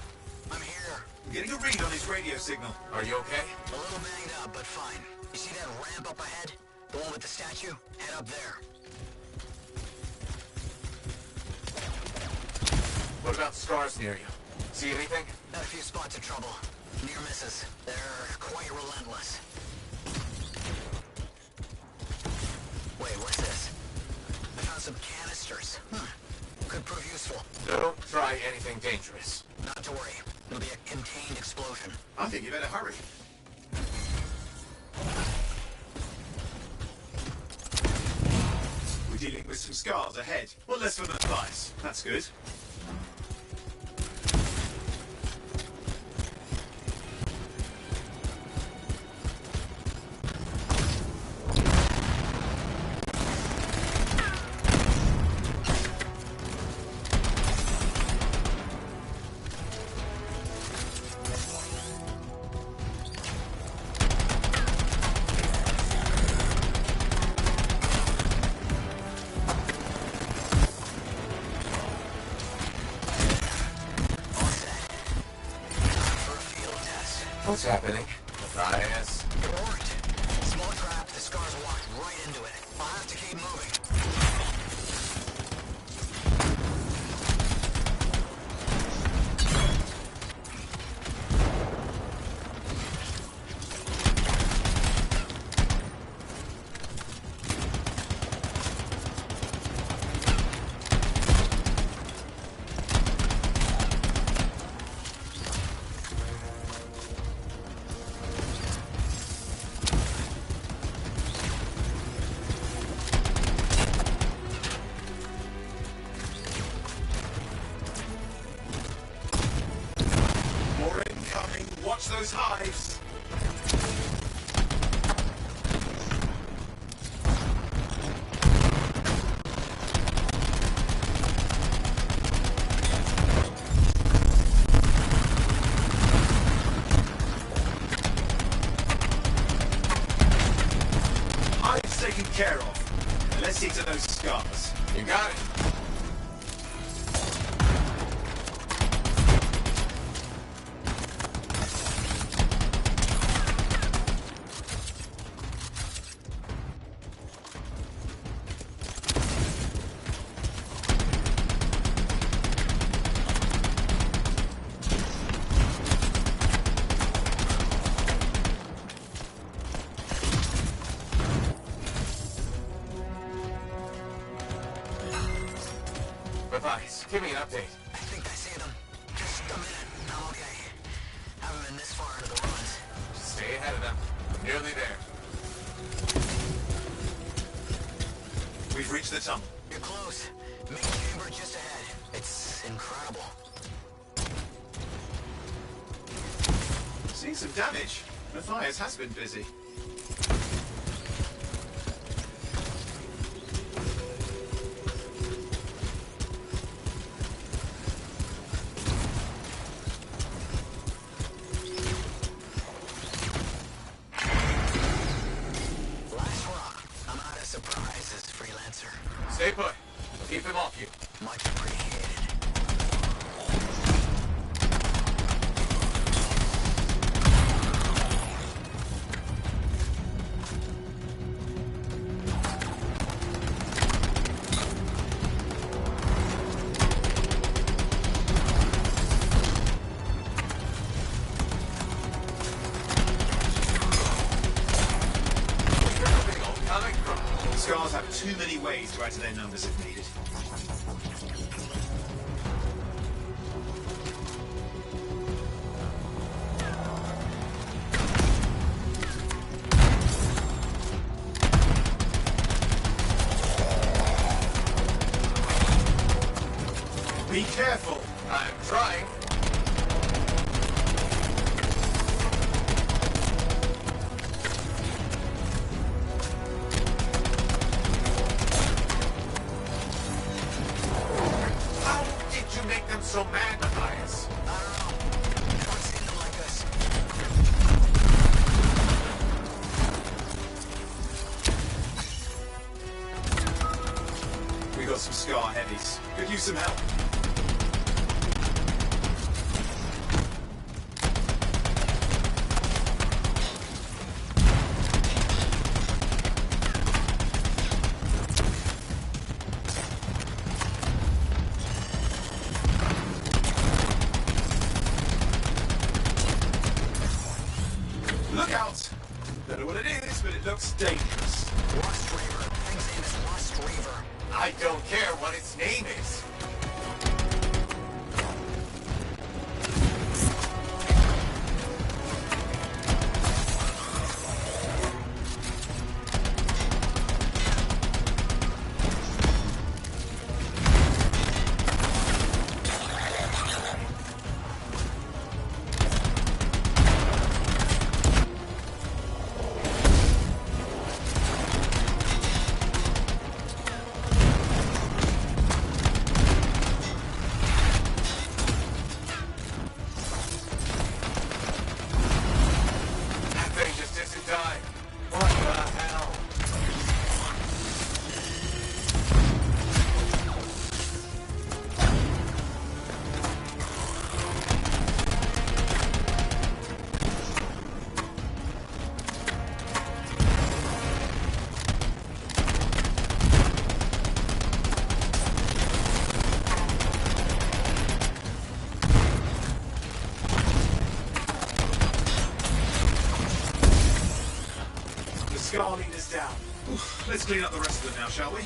I'm here. I'm getting a read on his radio signal. Are you okay? A little banged up, but fine. You see that ramp up ahead? The one with the statue? Head up there. What about scars near you? See anything? Got a few spots of trouble. Near misses. They're quite relentless. Wait, what's this? I found some canisters. Could prove useful. Don't try anything dangerous. Not to worry. It'll be a contained explosion. I think you better hurry. We're dealing with some scars ahead. Well, less for Matthias. That's good. What's happening? Matthias? It worked. Small trap, the scars walked right into it. I'll have to keep moving. That's taken care of. Now let's see to those scars. You got it. Matthias, give me an update. I think I see them. Just a minute. I'm okay. Haven't been this far into the ruins. Stay ahead of them. I'm nearly there. We've reached the tunnel. You're close. Main chamber just ahead. It's incredible. Seeing some damage. Matthias has been busy. Stay put. Keep him off you. Much appreciated. Scars have too many ways to add to their numbers if needed. Be careful. I'm trying. So mad, Matthias. I don't know. Never seen them like this. We got some scar heavies. Could use some help. Look out! Don't know what it is, but it looks dangerous. Lust Reaver. Thing's name is Lust Reaver. I don't care what its name is. Scar leaders down. Oof, let's clean up the rest of them now, shall we?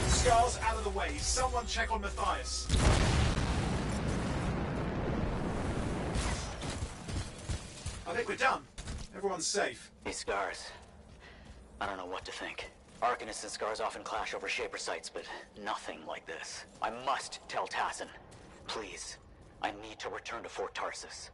Scar's out of the way. Someone check on Matthias. I think we're done. Everyone's safe. These scars. I don't know what to think. Arcanists and scars often clash over Shaper sites, but nothing like this. I must tell Tassin. Please. I need to return to Fort Tarsus.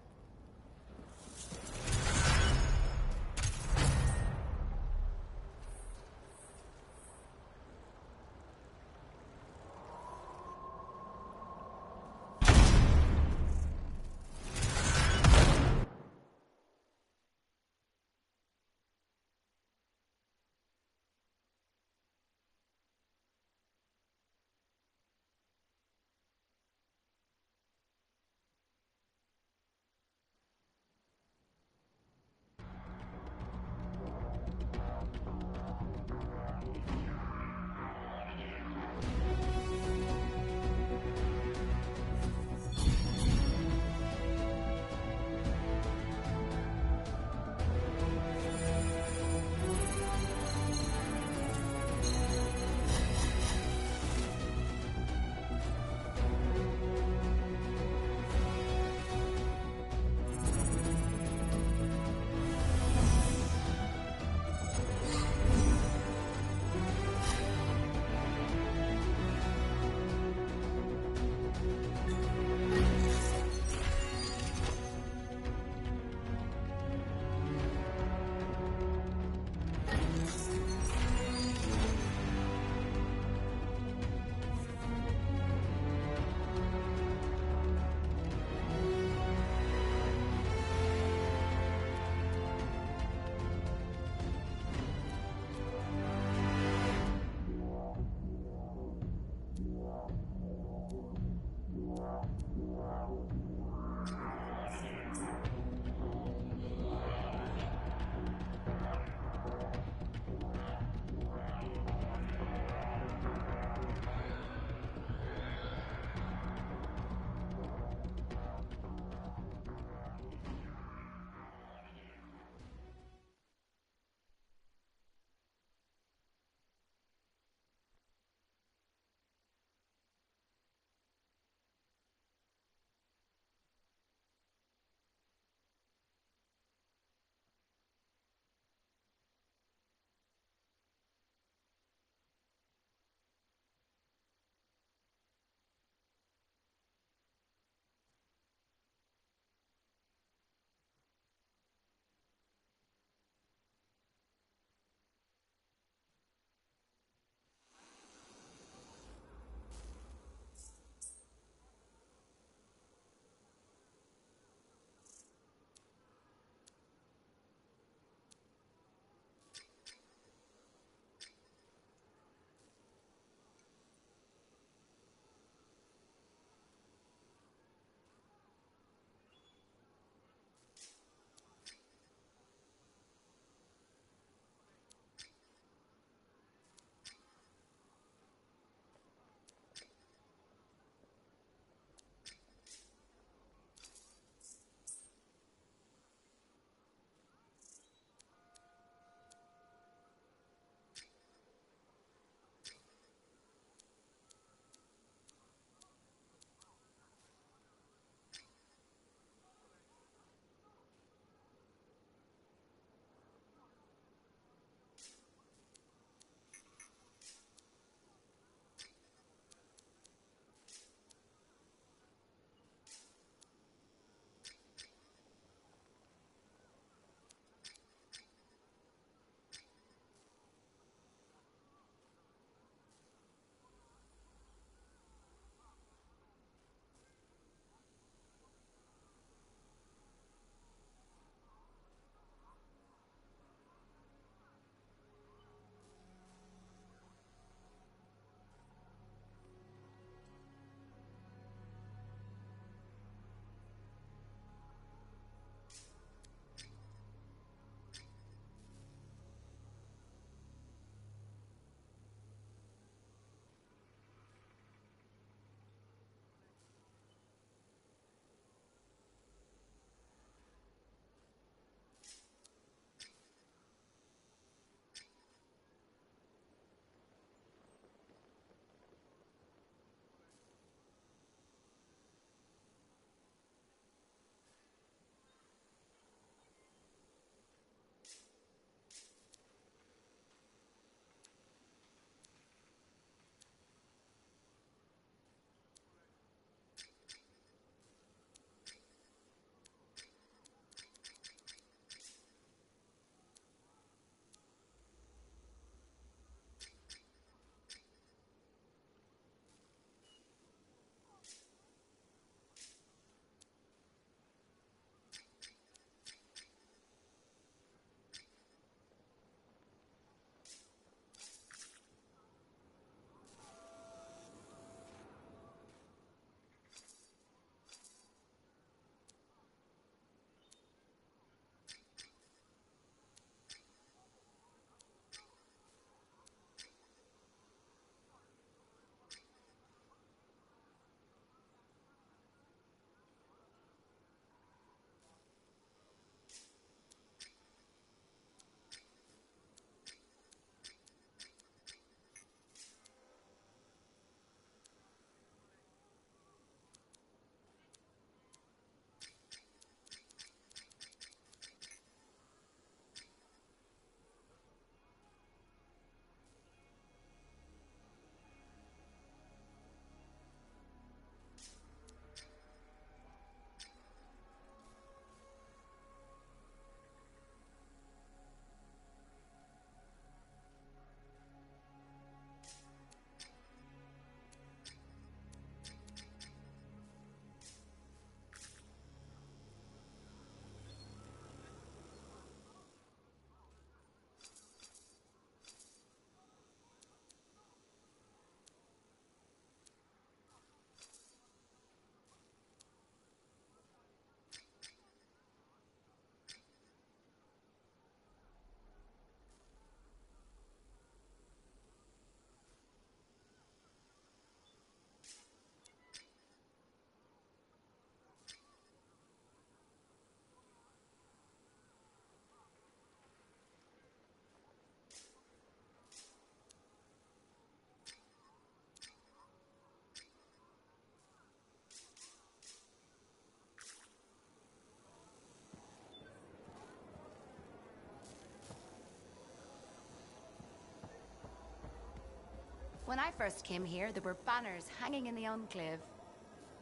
When I first came here, there were banners hanging in the enclave.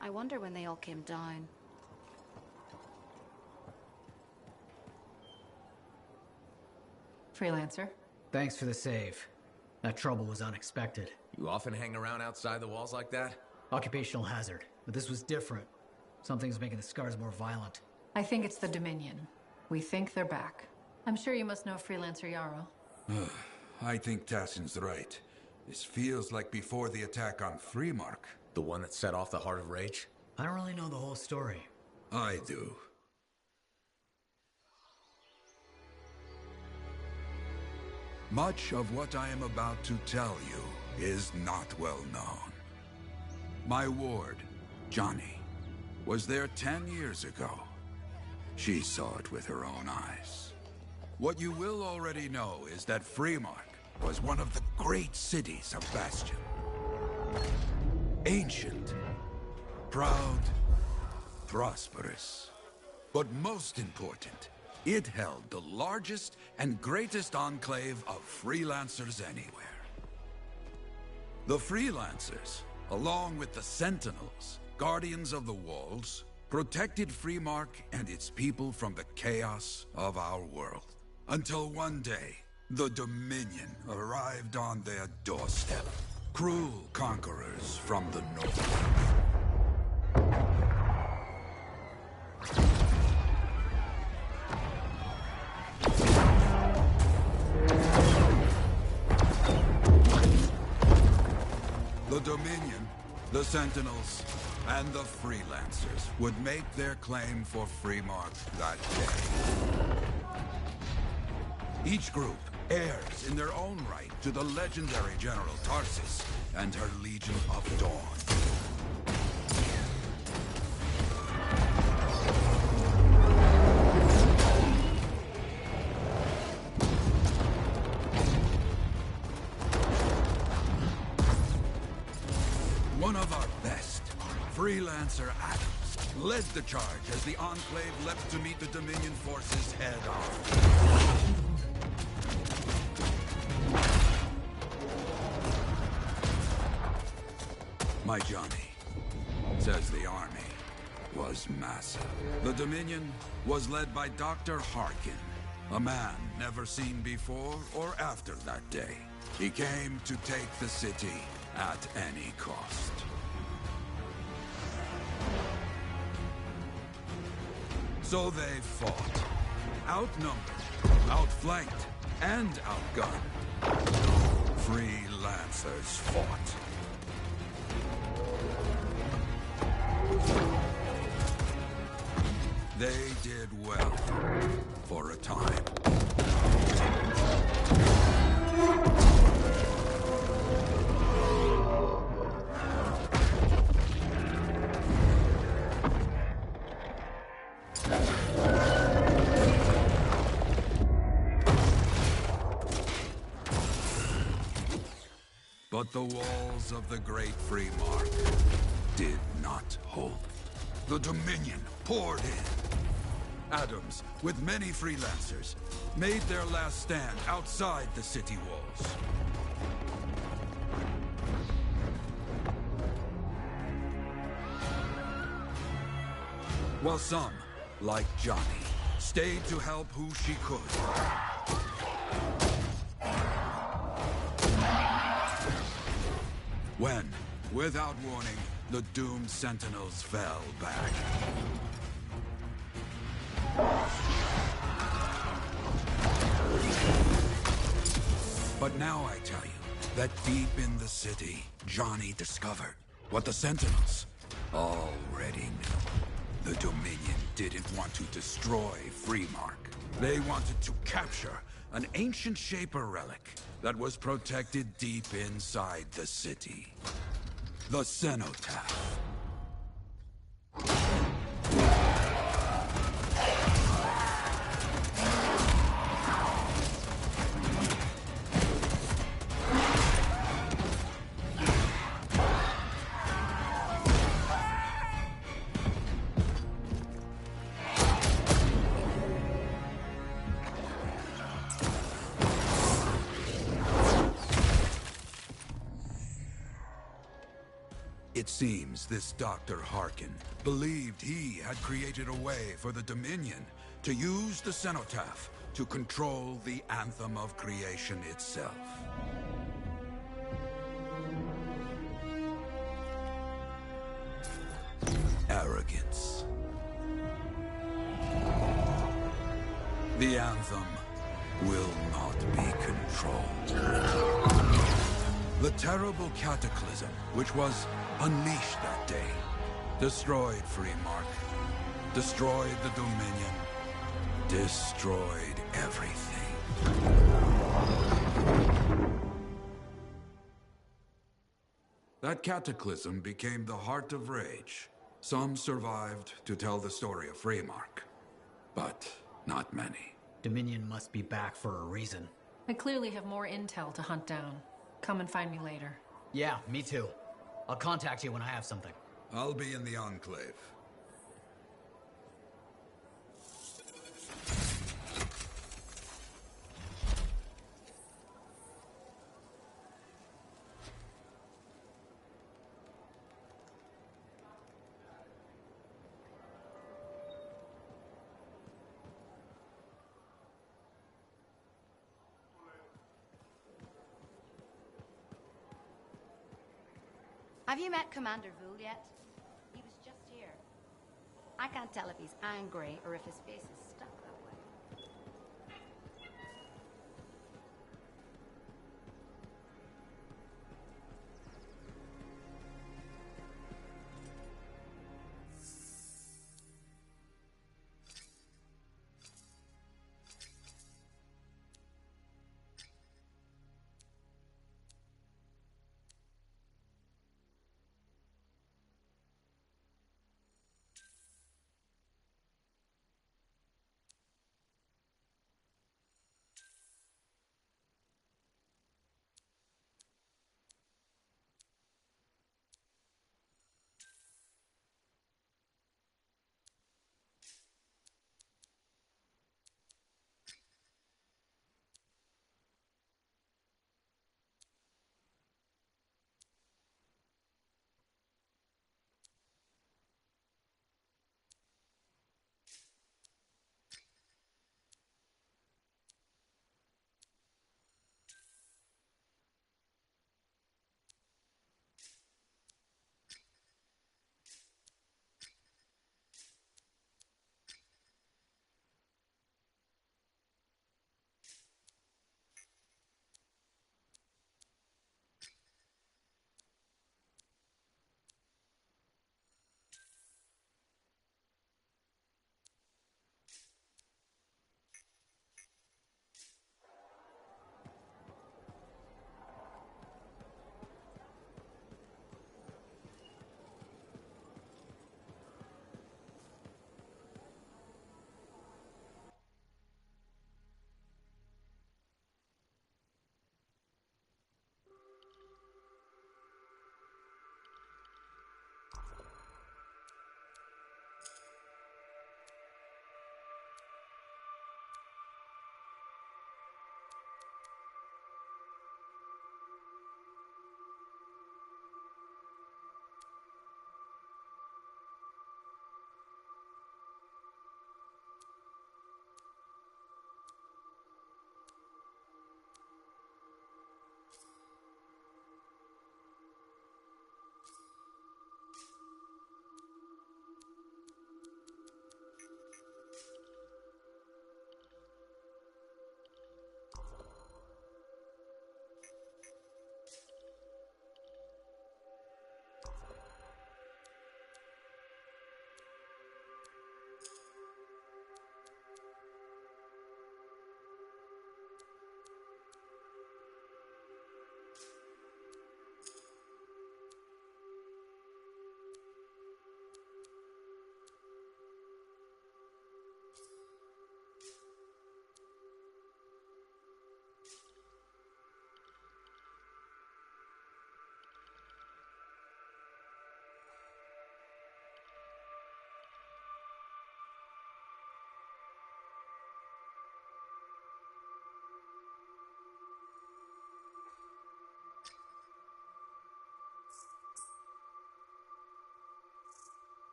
I wonder when they all came down. Freelancer. Thanks for the save. That trouble was unexpected. You often hang around outside the walls like that? Occupational hazard, but this was different. Something's making the scars more violent. I think it's the Dominion. We think they're back. I'm sure you must know Freelancer Yarrow. I think Tassin's right. This feels like before the attack on Freemark. The one that set off the Heart of Rage? I don't really know the whole story. I do. Much of what I am about to tell you is not well known. My ward, Johnny, was there 10 years ago. She saw it with her own eyes. What you will already know is that Freemark was one of the great cities of Bastion. Ancient, proud, prosperous. But most important, it held the largest and greatest enclave of freelancers anywhere. The freelancers, along with the Sentinels, guardians of the walls, protected Freemark and its people from the chaos of our world. Until one day, the Dominion arrived on their doorstep. Cruel conquerors from the north. The Dominion, the Sentinels, and the Freelancers would make their claim for Freemark that day. Each group heirs in their own right to the legendary General Tarsis and her Legion of Dawn. One of our best, Freelancer Adams, led the charge as the Enclave leapt to meet the Dominion forces head-on. My Johnny says the army was massive. The Dominion was led by Dr. Harkin, a man never seen before or after that day. He came to take the city at any cost. So they fought. Outnumbered, outflanked, and outgunned. Freelancers fought. They did well for a time. But the walls of the Great Freemark did not hold. The Dominion poured in. Adams, with many freelancers, made their last stand outside the city walls. While some, like Johnny, stayed to help who she could. When, without warning, the doomed Sentinels fell back. But now I tell you that deep in the city, Johnny discovered what the Sentinels already knew. The Dominion didn't want to destroy Freemark. They wanted to capture an ancient Shaper relic that was protected deep inside the city. The Cenotaph. It seems this Dr. Harkin believed he had created a way for the Dominion to use the cenotaph to control the Anthem of creation itself. Arrogance. The Anthem will not be controlled. The terrible cataclysm which was unleashed that day destroyed Freemark, destroyed the Dominion, destroyed everything. That cataclysm became the Heart of Rage. Some survived to tell the story of Freemark, but not many. Dominion must be back for a reason. I clearly have more intel to hunt down. Come and find me later. Yeah, me too. I'll contact you when I have something. I'll be in the Enclave. Have you met Commander Vul yet? He was just here. I can't tell if he's angry or if his face is stuck that way.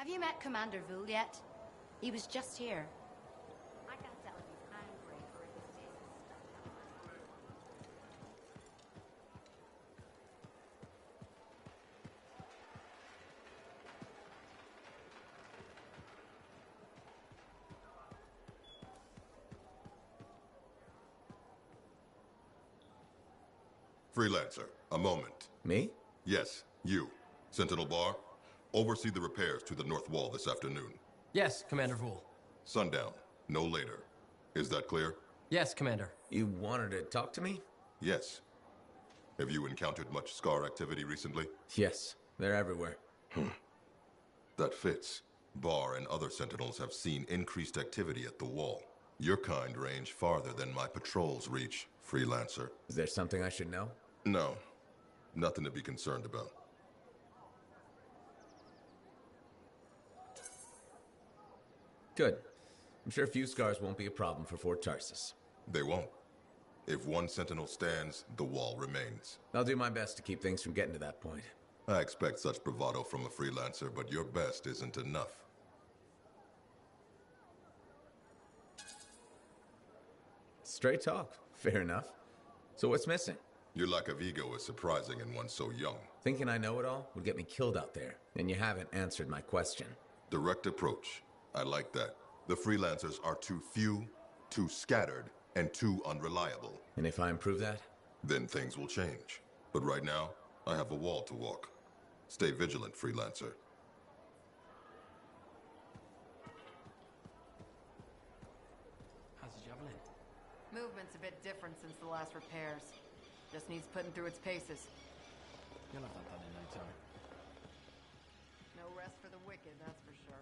Have you met Commander Vul yet? He was just here. I can't tell if he's angry or if his days are stuck. Freelancer, a moment. Me? Yes, you. Sentinel Bar, oversee the repairs to the north wall this afternoon. Yes, Commander Vul. Sundown, no later. Is that clear? Yes, Commander. You wanted to talk to me? Yes. Have you encountered much Scar activity recently? Yes, they're everywhere. That fits. Bar and other Sentinels have seen increased activity at the wall. Your kind range farther than my patrols reach, Freelancer. Is there something I should know? No. Nothing to be concerned about. Good. I'm sure few scars won't be a problem for Fort Tarsus. They won't. If one Sentinel stands, the wall remains. I'll do my best to keep things from getting to that point. I expect such bravado from a Freelancer, but your best isn't enough. Straight talk. Fair enough. So what's missing? Your lack of ego is surprising in one so young. Thinking I know it all would get me killed out there, and you haven't answered my question. Direct approach. I like that. The Freelancers are too few, too scattered, and too unreliable. And if I improve that? Then things will change. But right now, I have a wall to walk. Stay vigilant, Freelancer. How's the javelin? Movement's a bit different since the last repairs. Just needs putting through its paces. You'll have that done in no time. No rest for the wicked, that's for sure.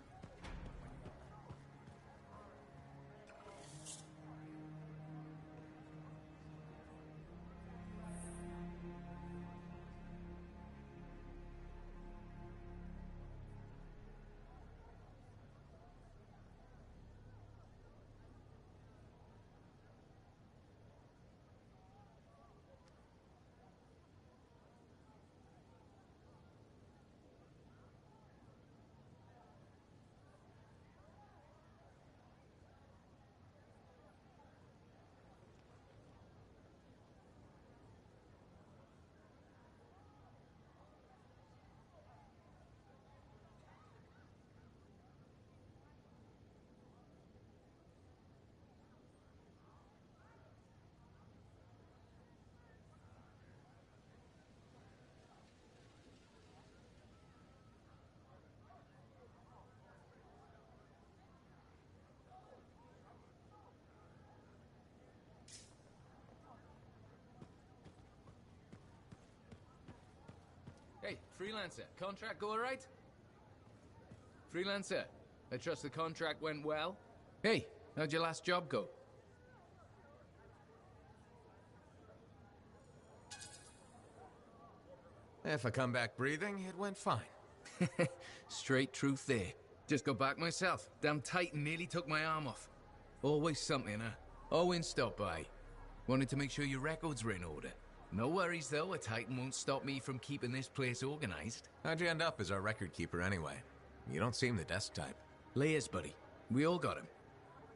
Hey, Freelancer, contract go alright? Freelancer, I trust the contract went well? Hey, how'd your last job go? If I come back breathing, it went fine. Straight truth there. Just got back myself. Damn Titan nearly took my arm off. Always something, huh? Owen stopped by. Wanted to make sure your records were in order. No worries, though. A Titan won't stop me from keeping this place organized. How'd you end up as our record keeper anyway? You don't seem the desk type. Layers, buddy. We all got him.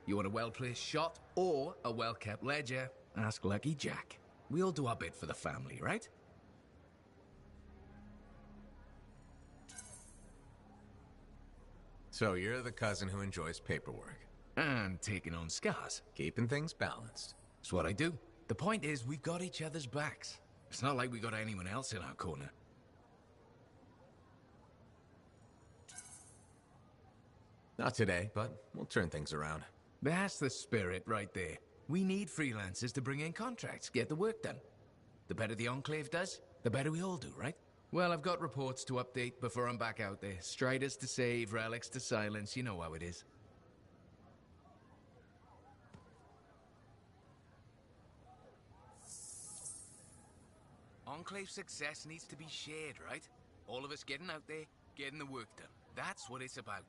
You want a well-placed shot or a well-kept ledger? Ask Lucky Jack. We all do our bit for the family, right? So you're the cousin who enjoys paperwork. And taking on scars. Keeping things balanced. It's what I do. The point is, we've got each other's backs. It's not like we got anyone else in our corner. Not today, but we'll turn things around. That's the spirit right there. We need freelancers to bring in contracts, get the work done. The better the Enclave does, the better we all do, right? Well, I've got reports to update before I'm back out there. Striders to save, relics to silence, you know how it is. Enclave success needs to be shared, right? All of us getting out there, getting the work done. That's what it's about.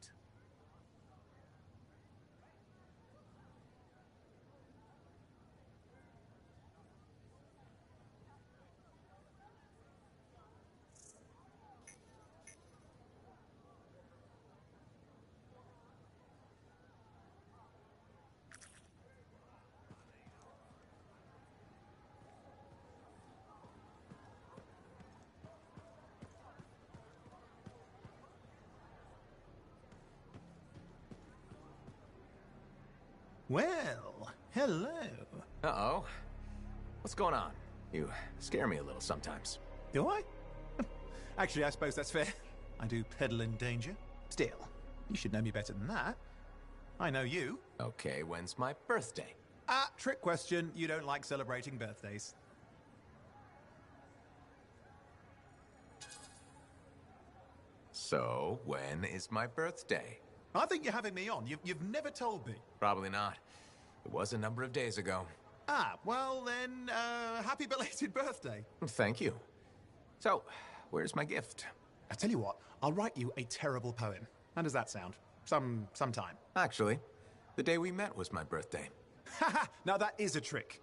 Well, hello. Uh-oh. What's going on? You scare me a little sometimes. Do I? Actually, I suppose that's fair. I do peddle in danger. Still, you should know me better than that. I know you. Okay, when's my birthday? Ah, trick question. You don't like celebrating birthdays. So, when is my birthday? I think you're having me on. You've never told me. Probably not. It was a number of days ago. Ah, well then, happy belated birthday. Thank you. So, where's my gift? I tell you what, I'll write you a terrible poem. How does that sound? Sometime. Actually, the day we met was my birthday. Haha, now that is a trick.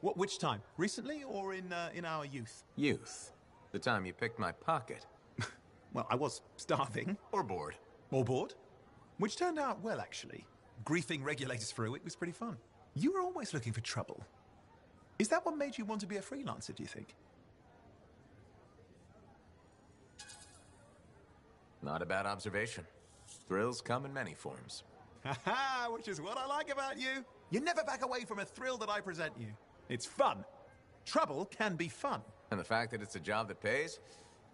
Which time? Recently or in our youth? Youth. The time you picked my pocket. Well, I was starving. Or bored. Or bored? Which turned out well, actually. Griefing regulators for a week was pretty fun. You were always looking for trouble. Is that what made you want to be a freelancer, do you think? Not a bad observation. Thrills come in many forms. Haha, which is what I like about you. You never back away from a thrill that I present you. It's fun. Trouble can be fun. And the fact that it's a job that pays?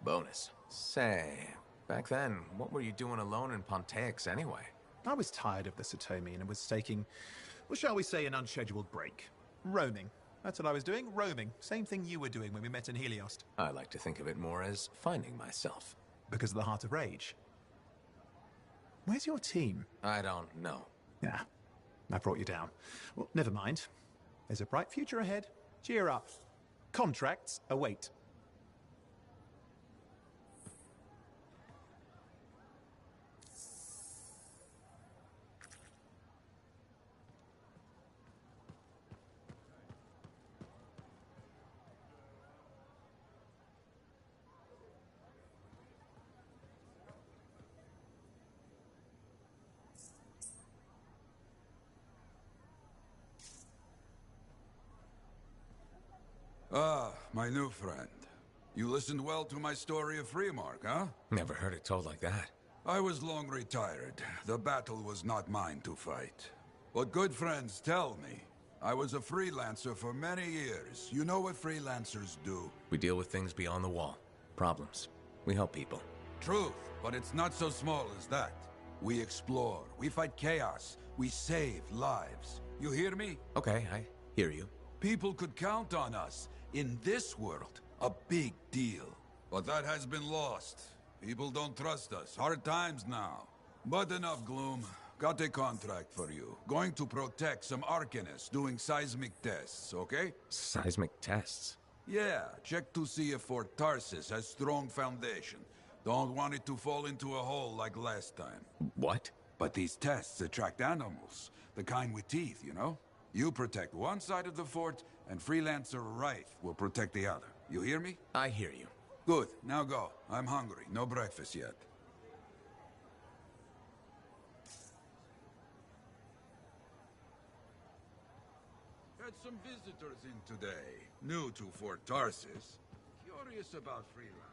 Bonus. Say, back then, what were you doing alone in Pontaix anyway? I was tired of the Satomi and was taking, well, shall we say, an unscheduled break. Roaming. That's what I was doing, roaming. Same thing you were doing when we met in Heliost. I like to think of it more as finding myself. Because of the Heart of Rage. Where's your team? I don't know. Yeah, I brought you down. Well, never mind. There's a bright future ahead. Cheer up. Contracts await. Ah, my new friend. You listened well to my story of Freemark, huh? Never heard it told like that. I was long retired. The battle was not mine to fight. But good friends tell me. I was a freelancer for many years. You know what freelancers do? We deal with things beyond the wall. Problems. We help people. Truth, but it's not so small as that. We explore, we fight chaos, we save lives. You hear me? Okay, I hear you. People could count on us. In this world, a big deal. But that has been lost. People don't trust us. Hard times now. But enough gloom. Got a contract for you. Going to protect some Arcanists doing seismic tests, okay? Seismic tests? Yeah, check to see if Fort Tarsis has strong foundation. Don't want it to fall into a hole like last time. What? But these tests attract animals. The kind with teeth, you know? You protect one side of the fort, and Freelancer Wraith will protect the other. You hear me? I hear you. Good. Now go. I'm hungry. No breakfast yet. Had some visitors in today. New to Fort Tarsis. Curious about freelancers.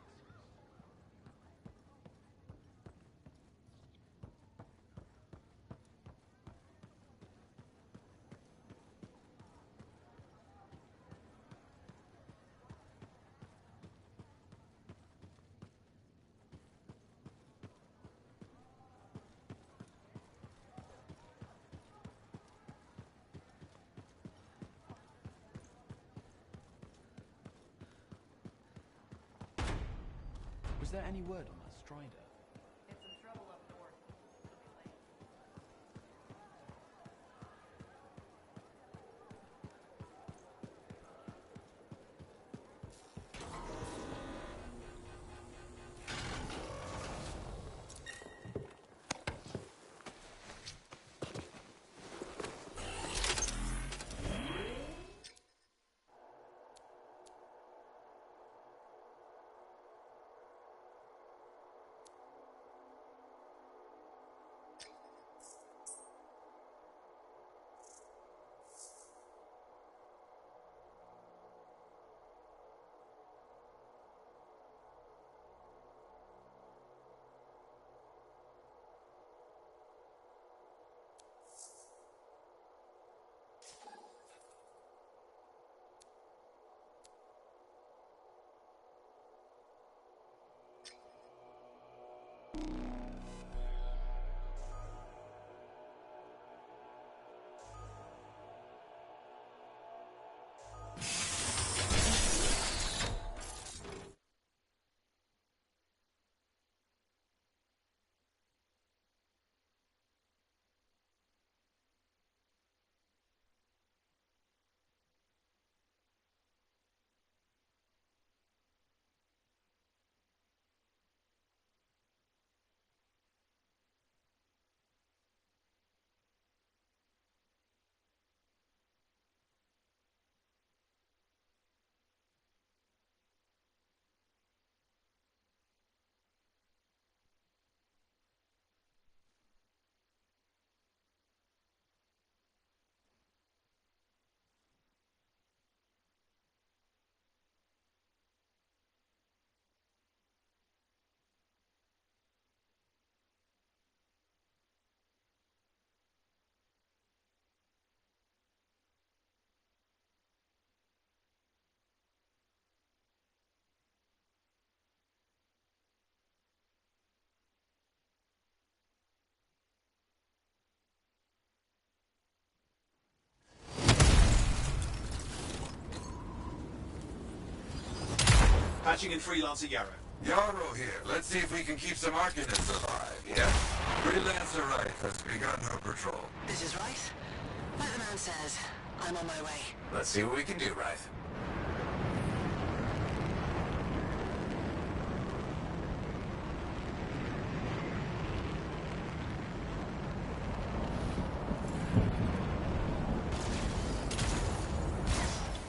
Was there any word on that Strider? It's in trouble up north. Patching in Freelancer Yarrow. Yarrow here. Let's see if we can keep some Arcanists alive, yeah? Freelancer Wright has begun her patrol. This is Wright. Weatherman says I'm on my way. Let's see what we can do, Wright.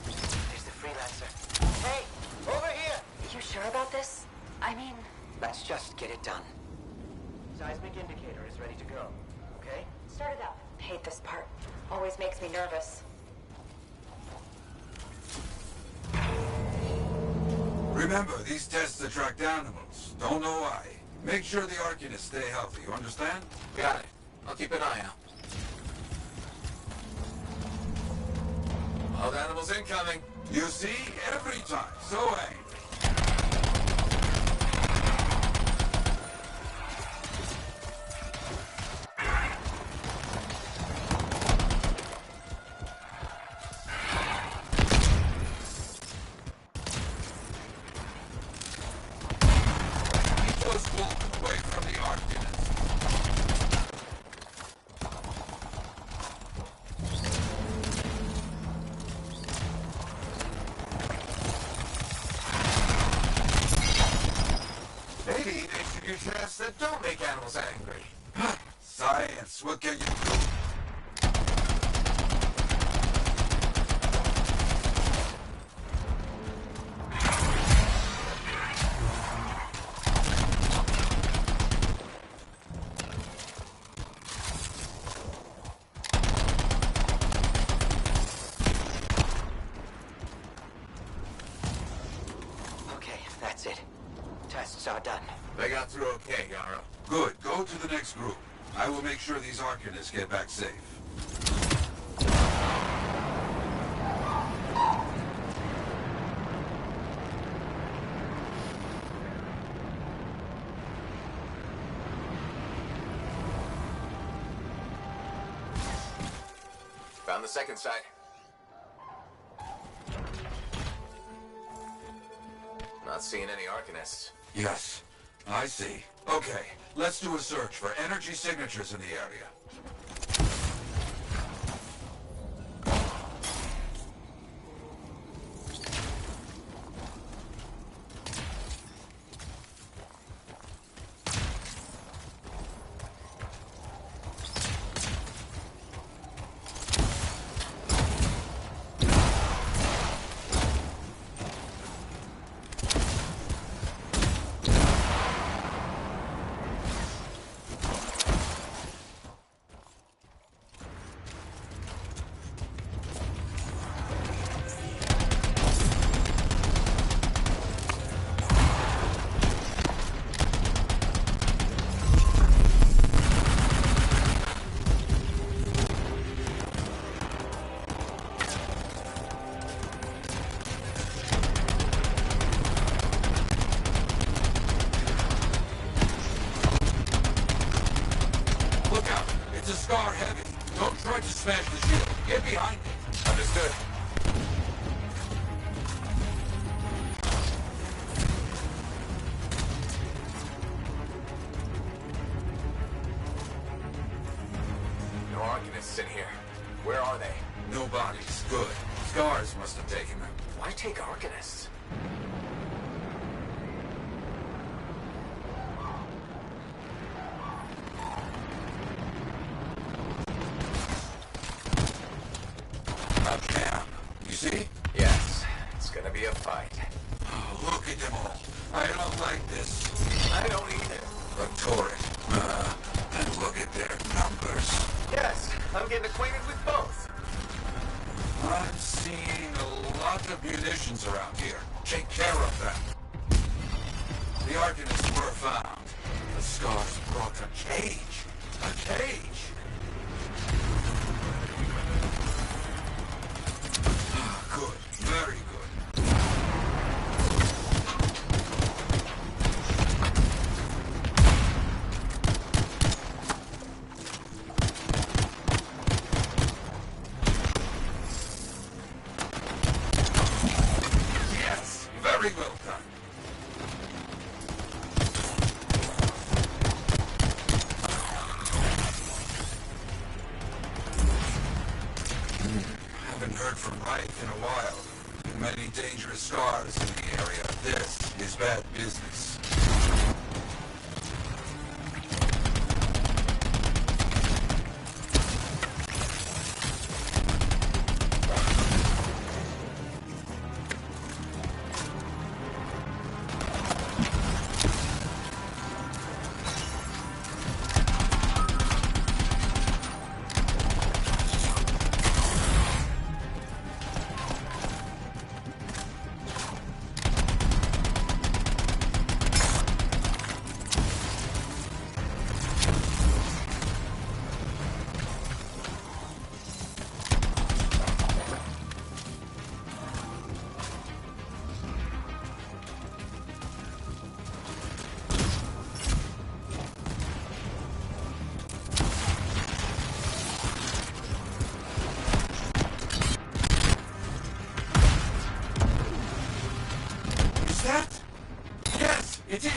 There's the Freelancer. Hey, over here! You sure about this? I mean... Let's just get it done. Seismic indicator is ready to go, okay? Start it up. Hate this part. Always makes me nervous. Remember, these tests attract animals. Don't know why. Make sure the Arcanists stay healthy, you understand? Got it. I'll keep an eye out. Wild animals incoming. You see? Every time. So angry. Tests that don't make animals angry. Science, what can you do? Okay, that's it. Tests are done. They got through okay, Yarrow. Good. Go to the next group. I will make sure these Arcanists get back safe. Found the second site. Not seeing any Arcanists. Yes, I see. Okay, let's do a search for energy signatures in the area. Scar heavy. Don't try to smash the shield. Get behind it. Understood. No Arcanists in here. Where are they? No bodies. Good. Scars must have taken them. Why take Arcanists? See? Yes, it's gonna be a fight. Oh, look at them all. I don't like this. I don't either. A turret. And look at their numbers. Yes, I'm getting acquainted with both. I'm seeing a lot of munitions around here. Take care of them. The Arcanists were found. The Scars brought a cage. A cage. Good. Very good. Yes. Very well done. scars in the area. This is bad business. It is!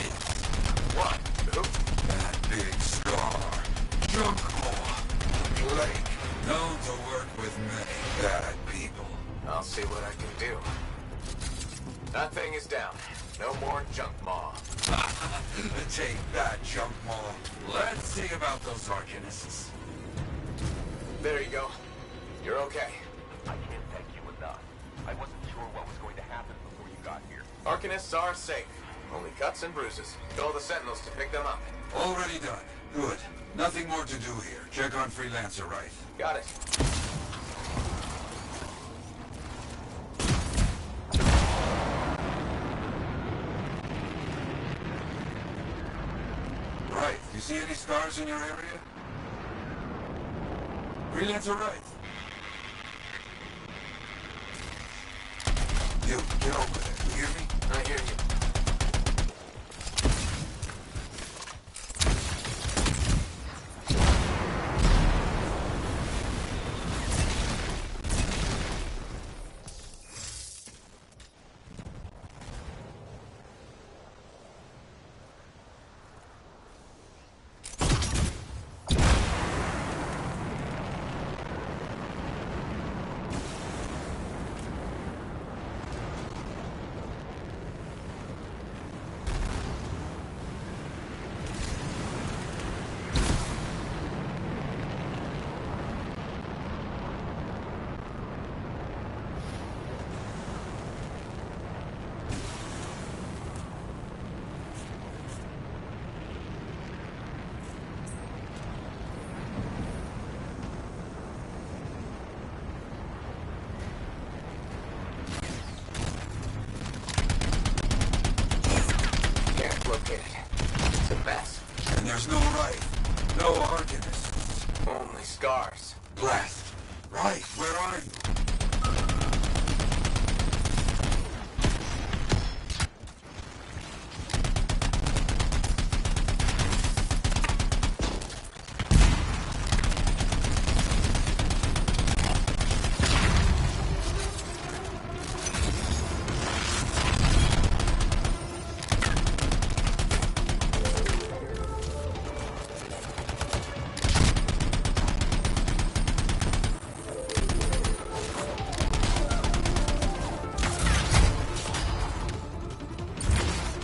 What? Who? That big scar. Junk Maw. Blake. Known to work with many bad people. I'll see what I can do. That thing is down. No more Junk Maw. Take that, Junk Maw. Let's see about those Arcanists. There you go. You're okay. I can't thank you enough. I wasn't sure what was going to happen before you got here. Arcanists are safe. Only cuts and bruises. Tell the Sentinels to pick them up. Already done. Good. Nothing more to do here. Check on Freelancer right. Got it. Right. You see any scars in your area? Freelancer right. You, get over there. You hear me? I hear you. It's a mess. And there's no right. No Arcanists. Only scars. Blast. Right, where are you?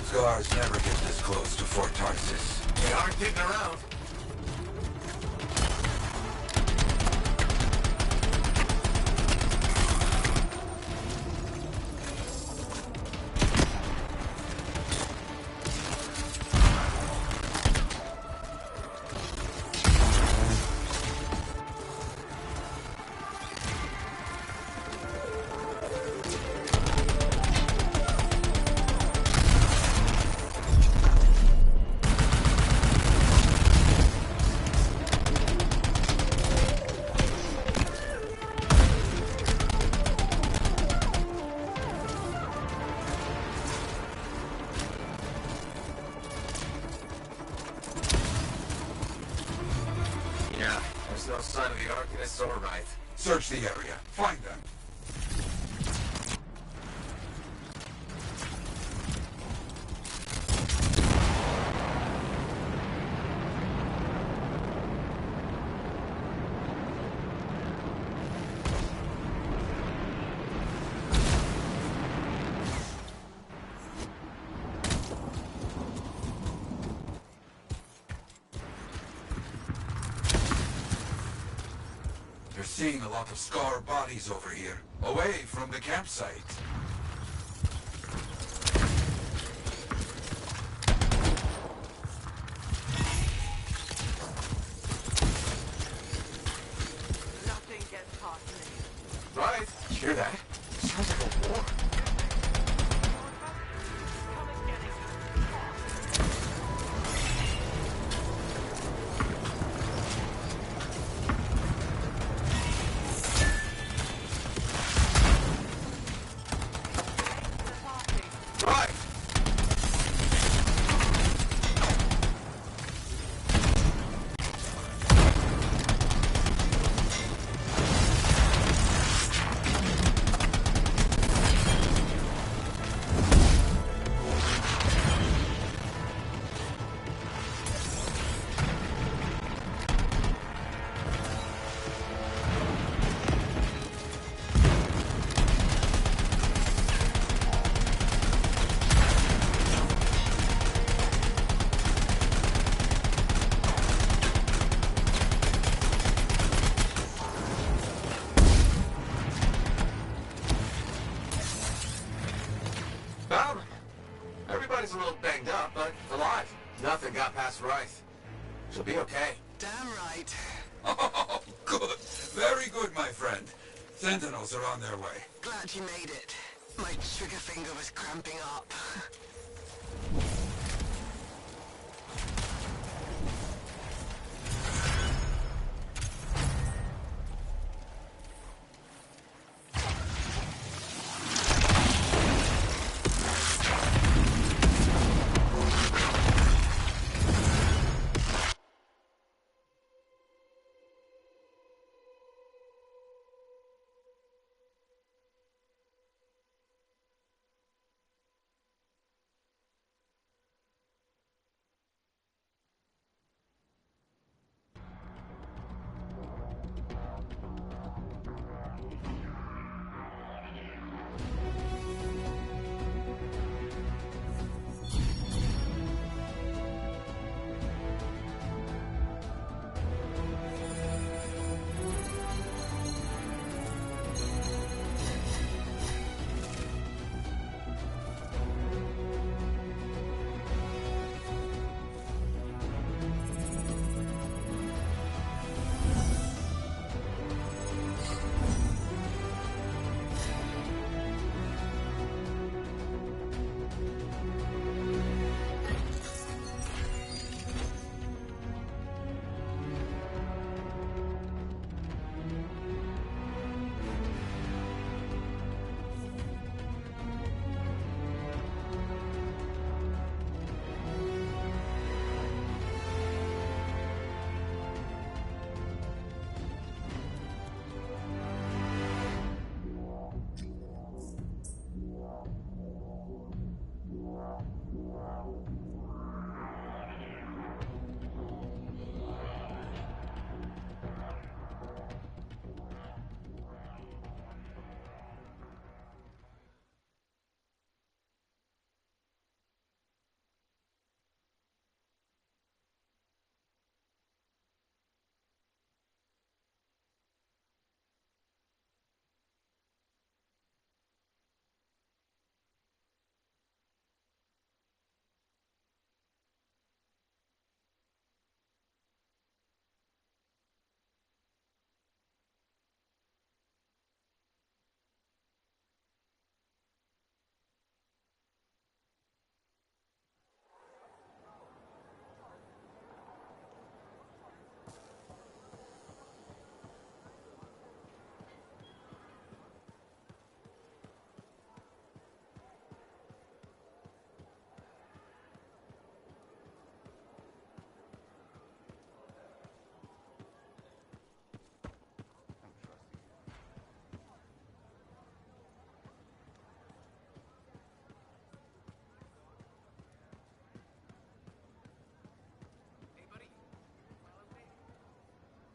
Scars never get this close to Fort Tarsis. They aren't getting around. Yeah, there's no sign of the Arcanists or Wraith. Search the area. Find them. Seeing a lot of scar bodies over here, away from the campsite. Nothing gets past me. Right? You hear that? Sounds like a war. Everybody's a little banged up, but alive. Nothing got past Rice. She'll be okay. Damn right. Oh, good. Very good, my friend. Sentinels are on their way. Glad you made it. My trigger finger was cramping up.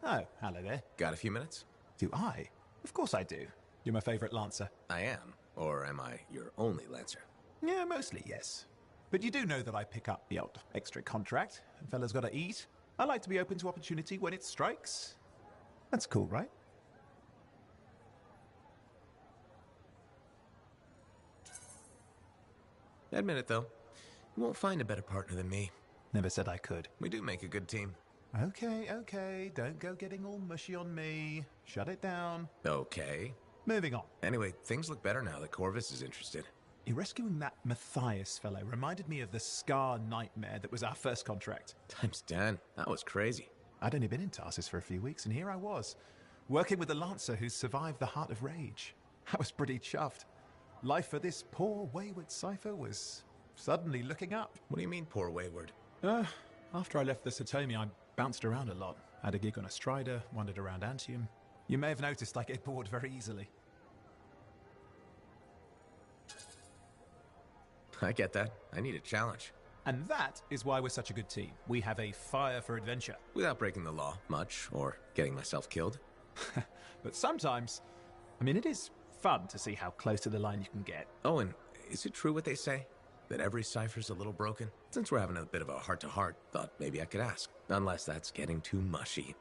Oh, hello there. Got a few minutes? Do I? Of course I do. You're my favorite Lancer. I am. Or am I your only Lancer? Yeah, mostly, yes. But you do know that I pick up the odd extra contract. And fellas gotta eat. I like to be open to opportunity when it strikes. That's cool, right? Admit it, though. You won't find a better partner than me. Never said I could. We do make a good team. Okay. Don't go getting all mushy on me. Shut it down. Okay. Moving on. Anyway, things look better now that Corvus is interested. You rescuing that Matthias fellow reminded me of the Scar nightmare that was our first contract. Times 10. That was crazy. I'd only been in Tarsus for a few weeks, and here I was, working with a Lancer who survived the Heart of Rage. I was pretty chuffed. Life for this poor, wayward cipher was suddenly looking up. What do you mean, poor wayward? After I left the Satomi, I bounced around a lot. Had a gig on a Strider, wandered around Anthem. You may have noticed I get bored very easily. I get that. I need a challenge. And that is why we're such a good team. We have a fire for adventure. Without breaking the law much, or getting myself killed. But sometimes, it is fun to see how close to the line you can get. Oh, and is it true what they say? That every cipher's a little broken? Since we're having a bit of a heart-to-heart, thought maybe I could ask. Unless that's getting too mushy.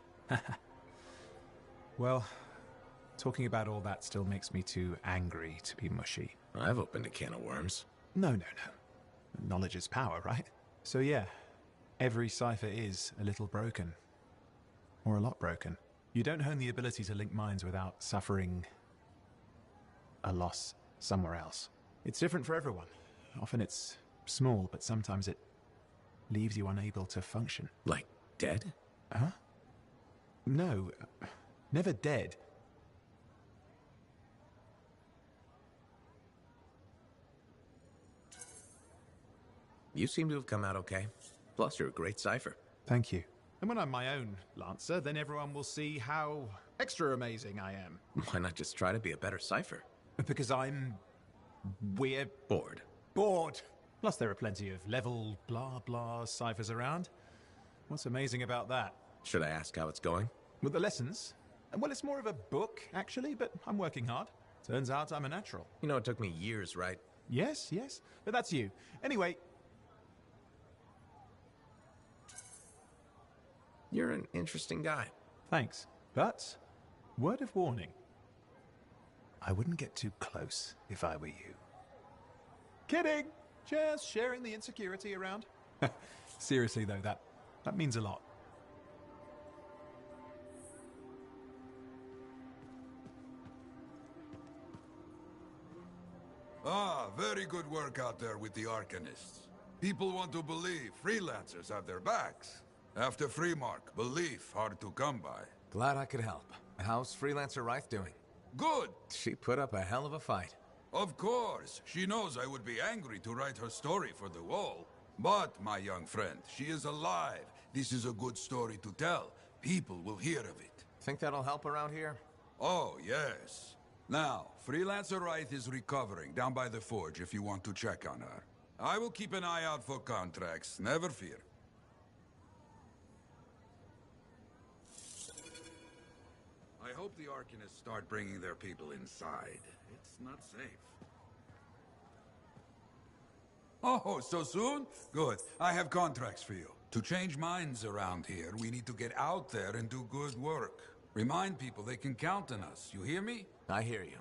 Well, talking about all that still makes me too angry to be mushy. I've opened a can of worms. No. Knowledge is power, right? So yeah, every cipher is a little broken. Or a lot broken. You don't hone the ability to link minds without suffering a loss somewhere else. It's different for everyone. Often it's small, but sometimes it leaves you unable to function. Like dead? Huh? No, never dead. You seem to have come out okay. Plus, you're a great cipher. Thank you. And when I'm my own Lancer, then everyone will see how extra amazing I am. Why not just try to be a better cipher? Because we're bored. Plus, there are plenty of level blah blah ciphers around. What's amazing about that? Should I ask how it's going? With the lessons? Well, it's more of a book, actually, but I'm working hard. Turns out I'm a natural. You know, it took me years, right? Yes, but that's you. Anyway. You're an interesting guy. Thanks. But, word of warning. I wouldn't get too close if I were you. Kidding! Just sharing the insecurity around. Seriously, though, that means a lot. Very good work out there with the Arcanists. People want to believe freelancers have their backs. After Freemark, belief hard to come by. Glad I could help. How's Freelancer Reith doing? Good! She put up a hell of a fight. Of course. She knows I would be angry to write her story for the wall. But, my young friend, she is alive. This is a good story to tell. People will hear of it. Think that'll help around here? Oh, yes. Now, Freelancer Reith is recovering down by the forge if you want to check on her. I will keep an eye out for contracts, never fear. I hope the Arcanists start bringing their people inside. It's not safe. Oh, so soon? Good. I have contracts for you. To change minds around here, we need to get out there and do good work. Remind people they can count on us. You hear me? I hear you.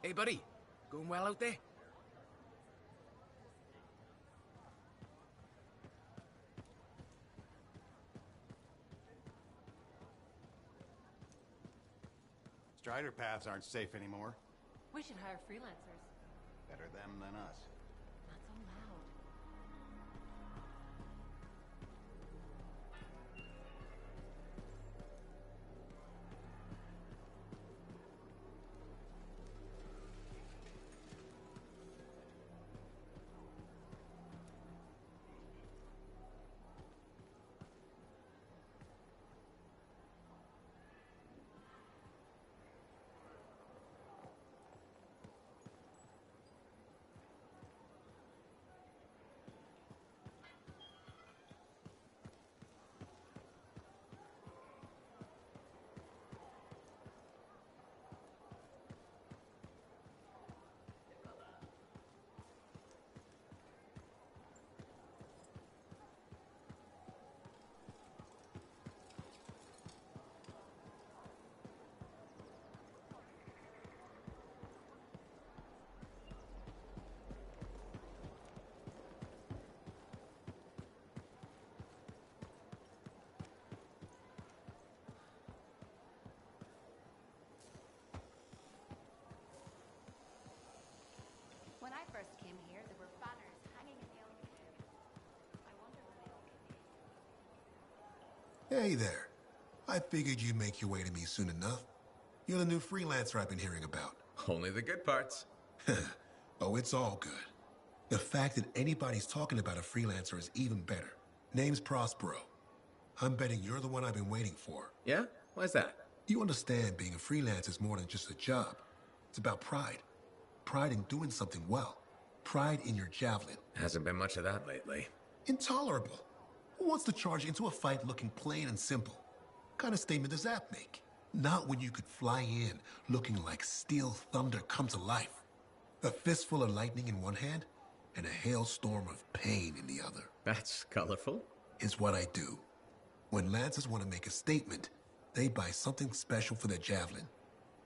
Hey, buddy. Going well out there? Strider paths aren't safe anymore. We should hire freelancers. Better them than us. Not so loud. Hey there. I figured you'd make your way to me soon enough. You're the new freelancer I've been hearing about. Only the good parts. Oh, it's all good. The fact that anybody's talking about a freelancer is even better. Name's Prospero. I'm betting you're the one I've been waiting for. Yeah? Why's that? You understand being a freelancer is more than just a job. It's about pride. Pride in doing something well. Pride in your javelin. Hasn't been much of that lately. Intolerable. Who wants to charge into a fight looking plain and simple? What kind of statement does that make? Not when you could fly in looking like steel thunder come to life. A fistful of lightning in one hand and a hailstorm of pain in the other. That's colorful. Is what I do. When lancers want to make a statement, they buy something special for their javelin.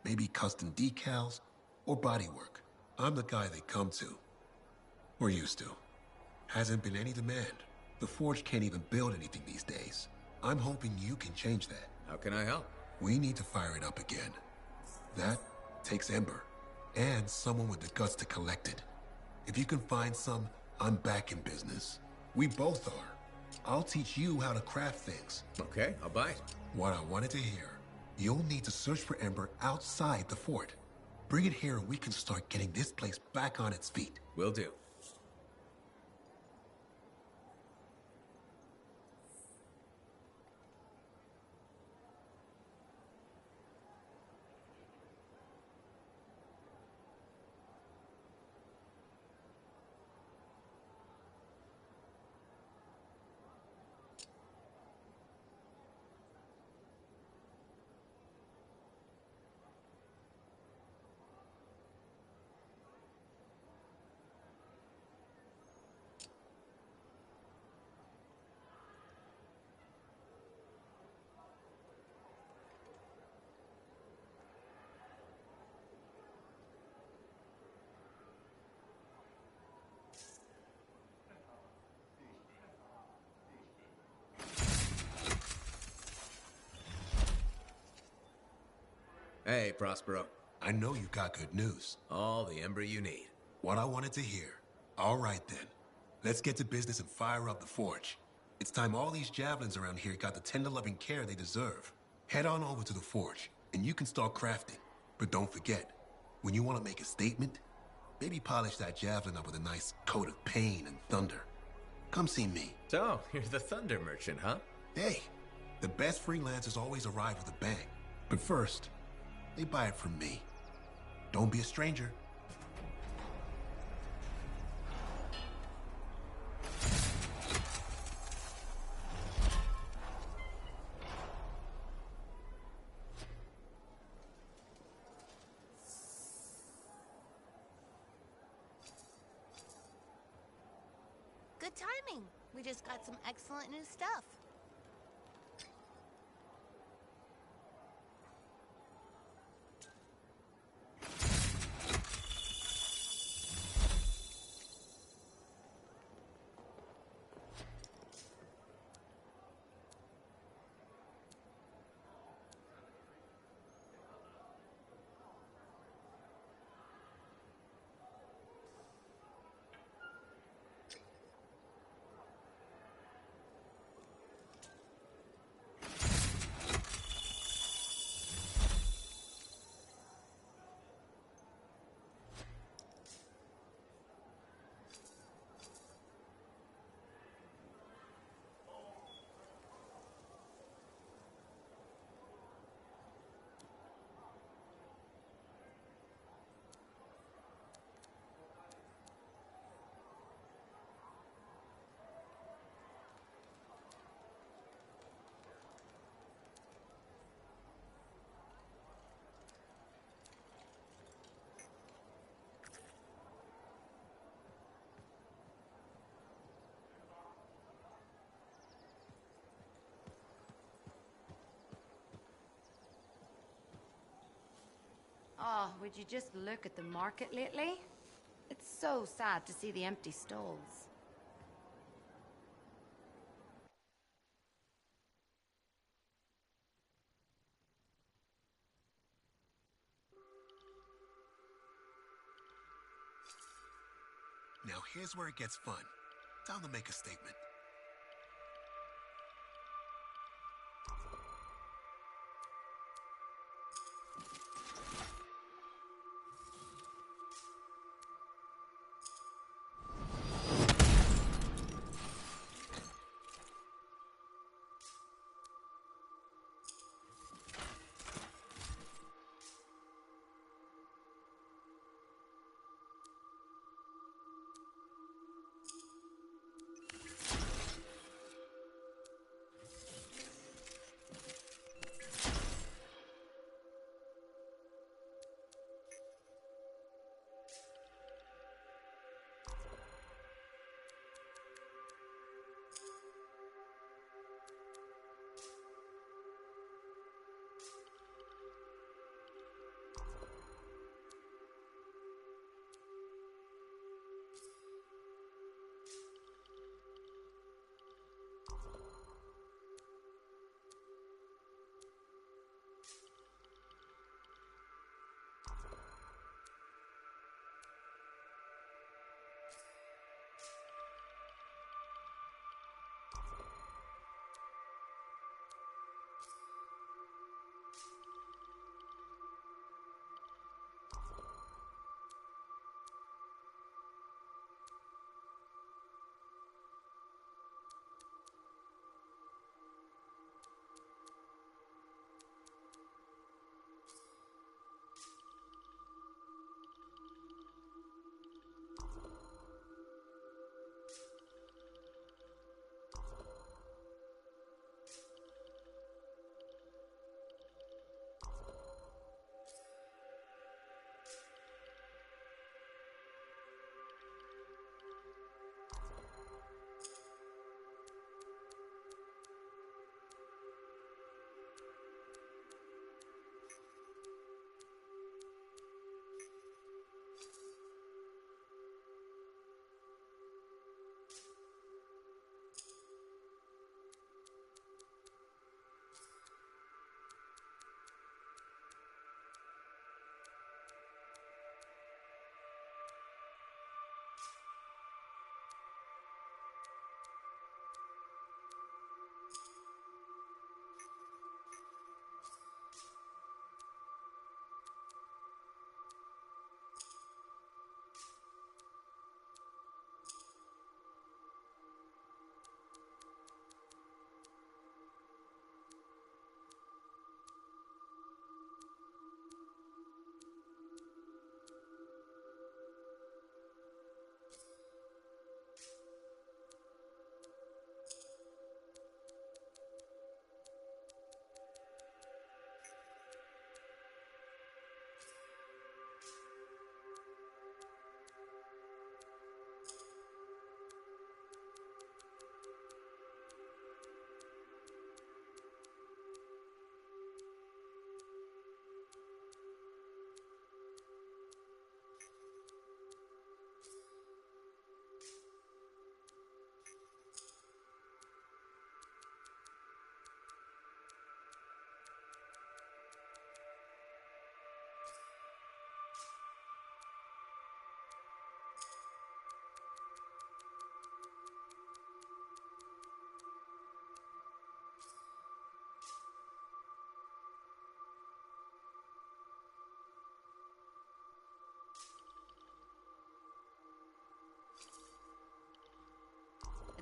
Maybe custom decals or bodywork. I'm the guy they come to. Or used to. Hasn't been any demand. The Forge can't even build anything these days. I'm hoping you can change that. How can I help? We need to fire it up again. That takes Ember. And someone with the guts to collect it. If you can find some, I'm back in business. We both are. I'll teach you how to craft things. Okay, I'll buy it. What I wanted to hear. You'll need to search for Ember outside the fort. Bring it here and we can start getting this place back on its feet. Will do. Hey, Prospero. I know you got good news. All the Ember you need. What I wanted to hear. All right, then. Let's get to business and fire up the Forge. It's time all these javelins around here got the tender loving care they deserve. Head on over to the Forge, and you can start crafting. But don't forget, when you want to make a statement, maybe polish that javelin up with a nice coat of pain and thunder. Come see me. So, you're the thunder merchant, huh? Hey, the best freelancers always arrive with a bang. But first, they buy it from me. Don't be a stranger. Good timing. We just got some excellent new stuff. Oh, would you just look at the market lately? It's so sad to see the empty stalls. Now here's where it gets fun. Time to make a statement.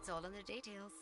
It's all in the details.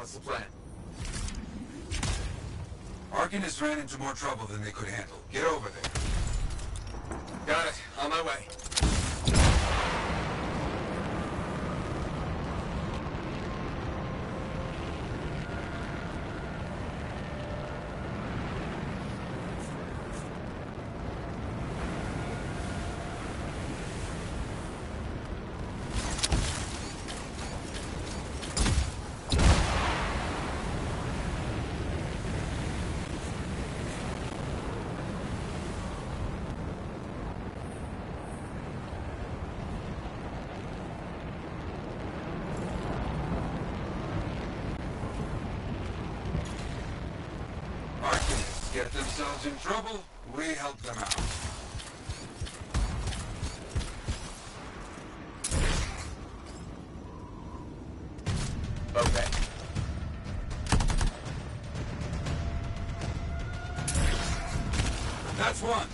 What's the plan? Arcanists ran into more trouble than they could handle. Get over there. Got it. On my way. Get themselves in trouble, we help them out. Okay. That's one.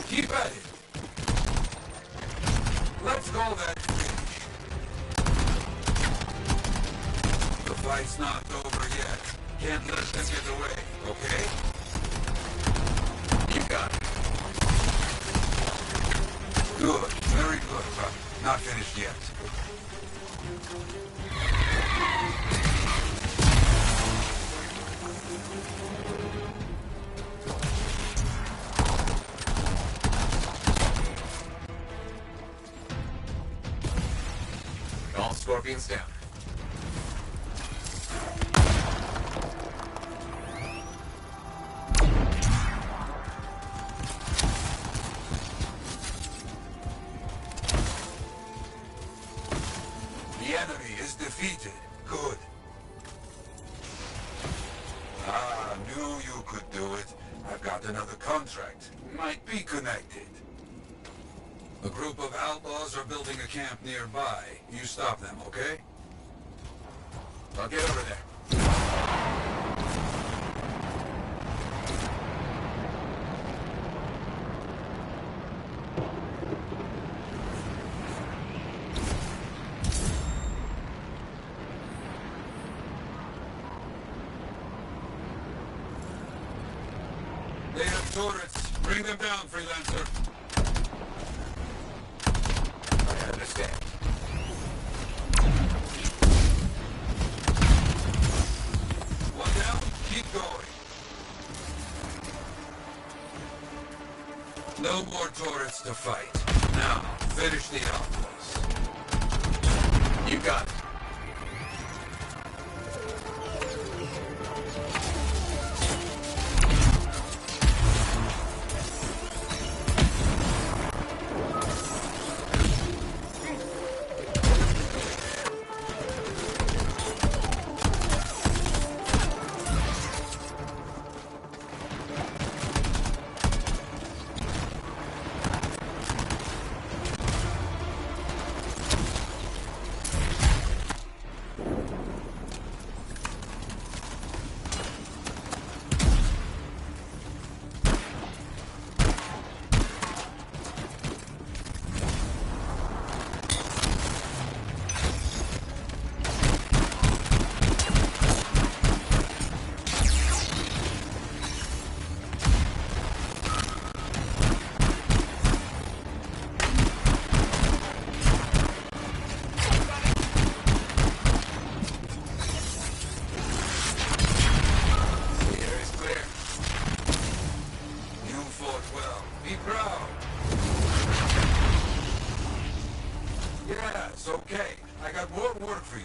Keep at it. Let's call that finish. The fight's not over yet. Can't let them get away, okay? You got it. Good, very good, but not finished yet. All Scorpions down. The enemy is defeated. Good. Ah, knew you could do it. I've got another contract. Might be connected. A group of outlaws are building a camp nearby. You stop them, okay? I'll get over there. They have turrets. Bring them down, Freelancer. I understand. One down, keep going. No more turrets to fight. Now, finish the outlaws. You got it.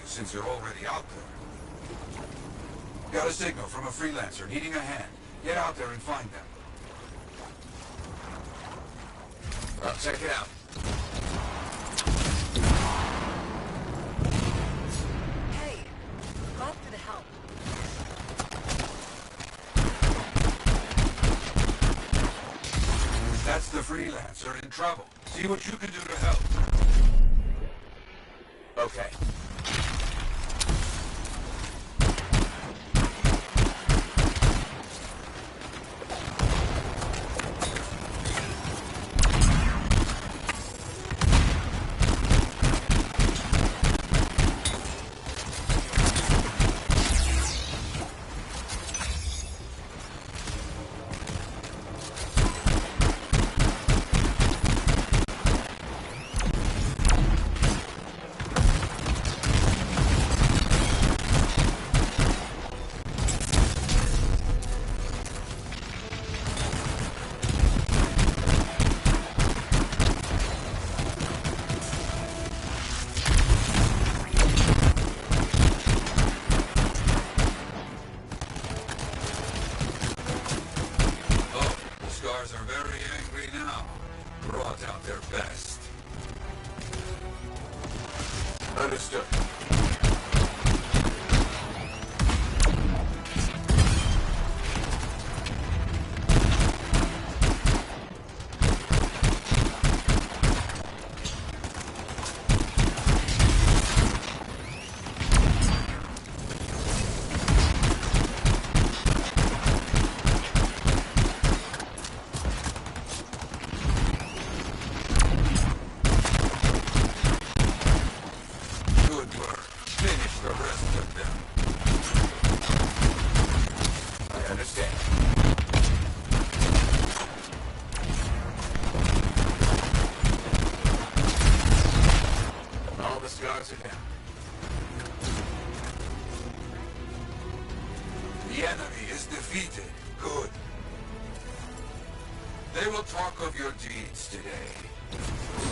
Since you're already out there. Got a signal from a freelancer needing a hand. Get out there and find them. I'll check it out. Hey, glad for the help. That's the freelancer in trouble. See what you can do to help. Okay. Are very angry now. Brought out their best. Understood. The enemy is defeated. Good. They will talk of your deeds today.